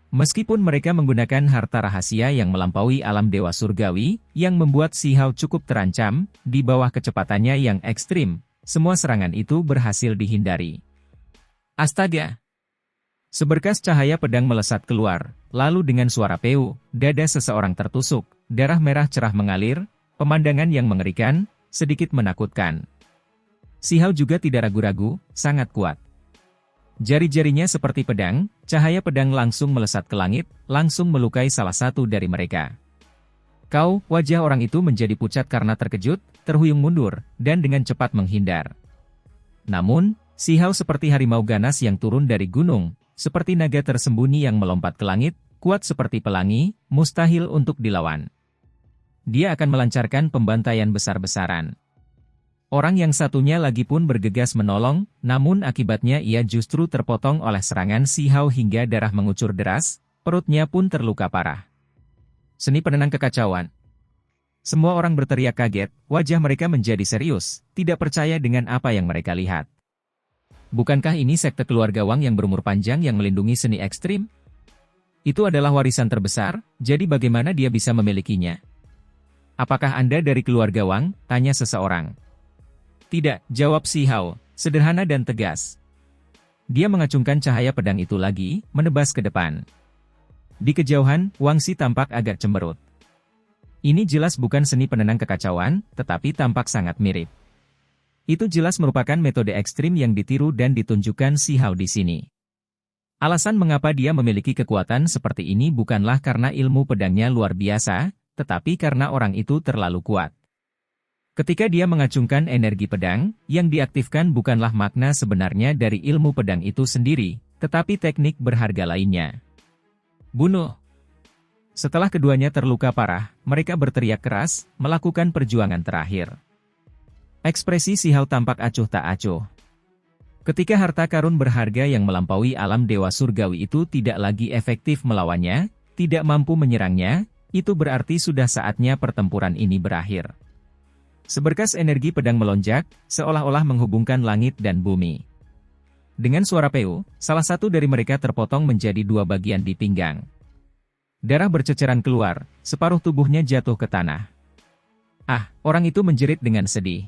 Meskipun mereka menggunakan harta rahasia yang melampaui alam Dewa Surgawi, yang membuat Si Hao cukup terancam, di bawah kecepatannya yang ekstrim, semua serangan itu berhasil dihindari. Astaga! Seberkas cahaya pedang melesat keluar, lalu dengan suara peu, dada seseorang tertusuk, darah merah cerah mengalir, pemandangan yang mengerikan, sedikit menakutkan. Si Hao juga tidak ragu-ragu, sangat kuat. Jari-jarinya seperti pedang, cahaya pedang langsung melesat ke langit, langsung melukai salah satu dari mereka. Wajah orang itu menjadi pucat karena terkejut, terhuyung mundur, dan dengan cepat menghindar. Namun, Si Hao seperti harimau ganas yang turun dari gunung, seperti naga tersembunyi yang melompat ke langit, kuat seperti pelangi, mustahil untuk dilawan. Dia akan melancarkan pembantaian besar-besaran. Orang yang satunya lagi pun bergegas menolong, namun akibatnya ia justru terpotong oleh serangan Si Hao hingga darah mengucur deras, perutnya pun terluka parah. Seni penenang kekacauan. Semua orang berteriak kaget, wajah mereka menjadi serius, tidak percaya dengan apa yang mereka lihat. Bukankah ini sekte keluarga Wang yang berumur panjang yang melindungi seni ekstrim? Itu adalah warisan terbesar, jadi bagaimana dia bisa memilikinya? Apakah Anda dari keluarga Wang? Tanya seseorang. Tidak, jawab Si Hao, sederhana dan tegas. Dia mengacungkan cahaya pedang itu lagi, menebas ke depan. Di kejauhan, Wang Xi tampak agak cemberut. Ini jelas bukan seni penenang kekacauan, tetapi tampak sangat mirip. Itu jelas merupakan metode ekstrim yang ditiru dan ditunjukkan Si Hao di sini. Alasan mengapa dia memiliki kekuatan seperti ini bukanlah karena ilmu pedangnya luar biasa, tetapi karena orang itu terlalu kuat. Ketika dia mengacungkan energi pedang, yang diaktifkan bukanlah makna sebenarnya dari ilmu pedang itu sendiri, tetapi teknik berharga lainnya. Bunuh! Setelah keduanya terluka parah, mereka berteriak keras, melakukan perjuangan terakhir. Ekspresi Si Hao tampak acuh tak acuh. Ketika harta karun berharga yang melampaui alam dewa surgawi itu tidak lagi efektif melawannya, tidak mampu menyerangnya, itu berarti sudah saatnya pertempuran ini berakhir. Seberkas energi pedang melonjak, seolah-olah menghubungkan langit dan bumi. Dengan suara peu, salah satu dari mereka terpotong menjadi dua bagian di pinggang. Darah berceceran keluar, separuh tubuhnya jatuh ke tanah. Ah, orang itu menjerit dengan sedih.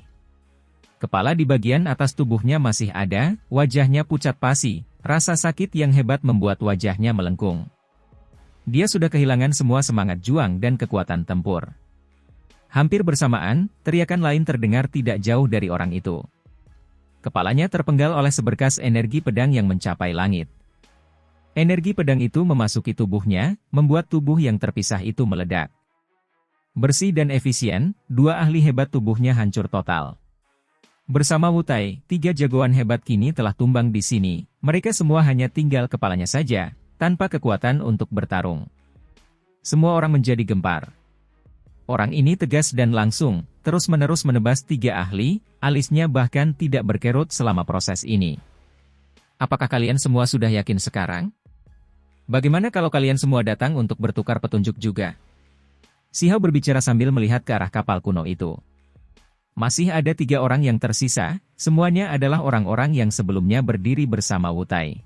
Kepala di bagian atas tubuhnya masih ada, wajahnya pucat pasi, rasa sakit yang hebat membuat wajahnya melengkung. Dia sudah kehilangan semua semangat juang dan kekuatan tempur. Hampir bersamaan, teriakan lain terdengar tidak jauh dari orang itu. Kepalanya terpenggal oleh seberkas energi pedang yang mencapai langit. Energi pedang itu memasuki tubuhnya, membuat tubuh yang terpisah itu meledak. Bersih dan efisien, dua ahli hebat tubuhnya hancur total. Bersama Wu Tai, tiga jagoan hebat kini telah tumbang di sini, mereka semua hanya tinggal kepalanya saja, tanpa kekuatan untuk bertarung. Semua orang menjadi gempar. Orang ini tegas dan langsung, terus-menerus menebas tiga ahli, alisnya bahkan tidak berkerut selama proses ini. Apakah kalian semua sudah yakin sekarang? Bagaimana kalau kalian semua datang untuk bertukar petunjuk juga? Si Hao berbicara sambil melihat ke arah kapal kuno itu. Masih ada tiga orang yang tersisa, semuanya adalah orang-orang yang sebelumnya berdiri bersama Wu Tai.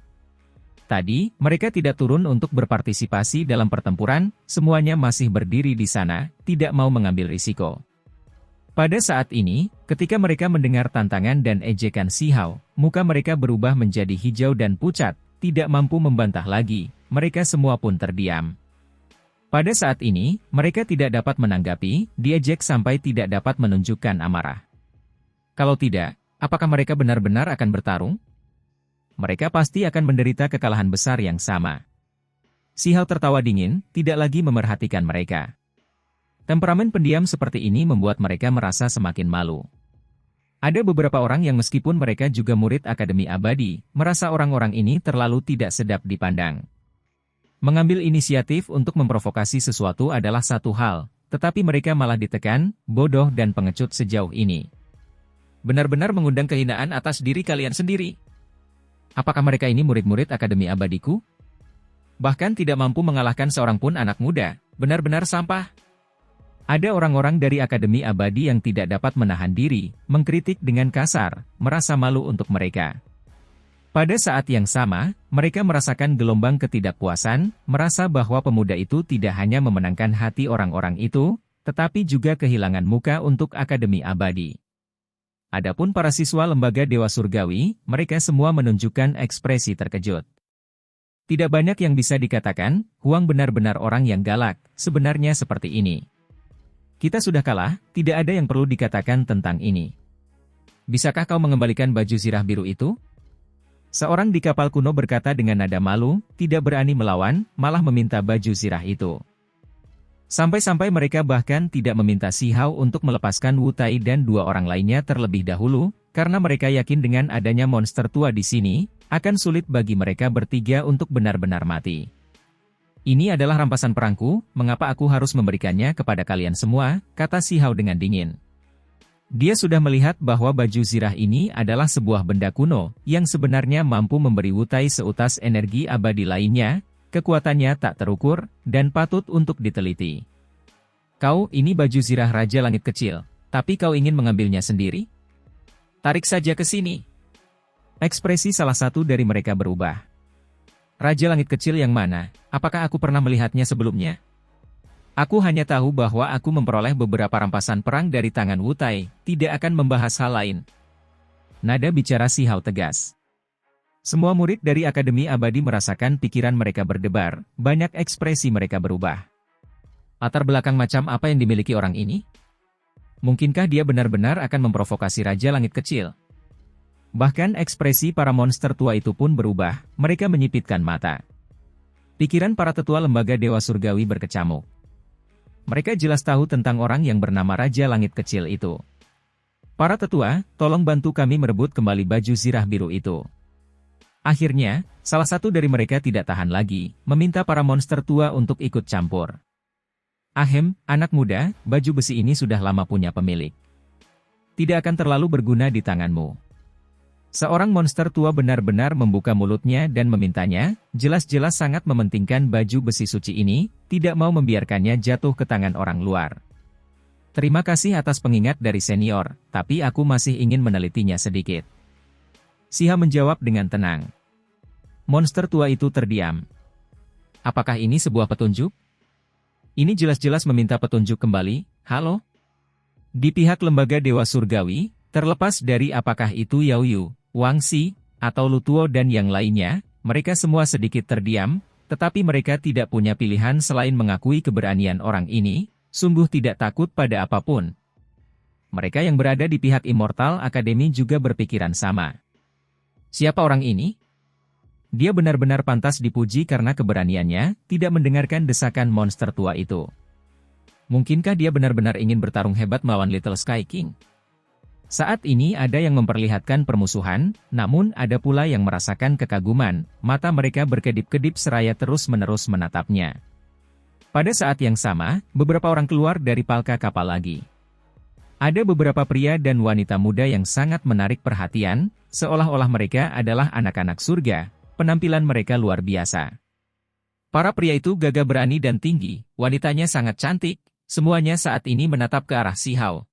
Tadi, mereka tidak turun untuk berpartisipasi dalam pertempuran, semuanya masih berdiri di sana, tidak mau mengambil risiko. Pada saat ini, ketika mereka mendengar tantangan dan ejekan Si Hao, muka mereka berubah menjadi hijau dan pucat, tidak mampu membantah lagi, mereka semua pun terdiam. Pada saat ini, mereka tidak dapat menanggapi, diejek sampai tidak dapat menunjukkan amarah. Kalau tidak, apakah mereka benar-benar akan bertarung? Mereka pasti akan menderita kekalahan besar yang sama. Si Hao tertawa dingin, tidak lagi memerhatikan mereka. Temperamen pendiam seperti ini membuat mereka merasa semakin malu. Ada beberapa orang yang meskipun mereka juga murid Akademi Abadi, merasa orang-orang ini terlalu tidak sedap dipandang. Mengambil inisiatif untuk memprovokasi sesuatu adalah satu hal, tetapi mereka malah ditekan, bodoh dan pengecut sejauh ini. Benar-benar mengundang kehinaan atas diri kalian sendiri. Apakah mereka ini murid-murid Akademi Abadiku? Bahkan tidak mampu mengalahkan seorang pun anak muda, benar-benar sampah. Ada orang-orang dari Akademi Abadi yang tidak dapat menahan diri, mengkritik dengan kasar, merasa malu untuk mereka. Pada saat yang sama, mereka merasakan gelombang ketidakpuasan, merasa bahwa pemuda itu tidak hanya memenangkan hati orang-orang itu, tetapi juga kehilangan muka untuk Akademi Abadi. Adapun para siswa lembaga Dewa Surgawi, mereka semua menunjukkan ekspresi terkejut. Tidak banyak yang bisa dikatakan, Huang benar-benar orang yang galak, sebenarnya seperti ini. Kita sudah kalah, tidak ada yang perlu dikatakan tentang ini. Bisakah kau mengembalikan baju zirah biru itu? Seorang di kapal kuno berkata dengan nada malu, tidak berani melawan, malah meminta baju zirah itu. Sampai-sampai mereka bahkan tidak meminta Si Hao untuk melepaskan Wu Tai dan dua orang lainnya terlebih dahulu, karena mereka yakin dengan adanya monster tua di sini, akan sulit bagi mereka bertiga untuk benar-benar mati. Ini adalah rampasan perangku, mengapa aku harus memberikannya kepada kalian semua, kata Si Hao dengan dingin. Dia sudah melihat bahwa baju zirah ini adalah sebuah benda kuno, yang sebenarnya mampu memberi Wu Tai seutas energi abadi lainnya, kekuatannya tak terukur, dan patut untuk diteliti. Kau, ini baju zirah Raja Langit Kecil, tapi kau ingin mengambilnya sendiri? Tarik saja ke sini. Ekspresi salah satu dari mereka berubah. Raja Langit Kecil yang mana? Apakah aku pernah melihatnya sebelumnya? Aku hanya tahu bahwa aku memperoleh beberapa rampasan perang dari tangan Wu Tai, tidak akan membahas hal lain. Nada bicara Si Hao tegas. Semua murid dari Akademi Abadi merasakan pikiran mereka berdebar, banyak ekspresi mereka berubah. Latar belakang macam apa yang dimiliki orang ini? Mungkinkah dia benar-benar akan memprovokasi Raja Langit Kecil? Bahkan ekspresi para monster tua itu pun berubah, mereka menyipitkan mata. Pikiran para tetua lembaga Dewa Surgawi berkecamuk. Mereka jelas tahu tentang orang yang bernama Raja Langit Kecil itu. Para tetua, tolong bantu kami merebut kembali baju zirah biru itu. Akhirnya, salah satu dari mereka tidak tahan lagi, meminta para monster tua untuk ikut campur. Ahem, anak muda, baju besi ini sudah lama punya pemilik. Tidak akan terlalu berguna di tanganmu. Seorang monster tua benar-benar membuka mulutnya dan memintanya, jelas-jelas sangat mementingkan baju besi suci ini, tidak mau membiarkannya jatuh ke tangan orang luar. Terima kasih atas pengingat dari senior, tapi aku masih ingin menelitinya sedikit. Siha menjawab dengan tenang. Monster tua itu terdiam. Apakah ini sebuah petunjuk? Ini jelas-jelas meminta petunjuk kembali, halo? Di pihak lembaga Dewa Surgawi, terlepas dari apakah itu Yao Yu, Wang Xi, atau Lutuo dan yang lainnya, mereka semua sedikit terdiam, tetapi mereka tidak punya pilihan selain mengakui keberanian orang ini, sungguh tidak takut pada apapun. Mereka yang berada di pihak Immortal Academy juga berpikiran sama. Siapa orang ini? Dia benar-benar pantas dipuji karena keberaniannya, tidak mendengarkan desakan monster tua itu. Mungkinkah dia benar-benar ingin bertarung hebat melawan Little Sky King? Saat ini ada yang memperlihatkan permusuhan, namun ada pula yang merasakan kekaguman, mata mereka berkedip-kedip seraya terus-menerus menatapnya. Pada saat yang sama, beberapa orang keluar dari palka kapal lagi. Ada beberapa pria dan wanita muda yang sangat menarik perhatian, seolah-olah mereka adalah anak-anak surga, penampilan mereka luar biasa. Para pria itu gagah berani dan tinggi, wanitanya sangat cantik, semuanya saat ini menatap ke arah Si Hao.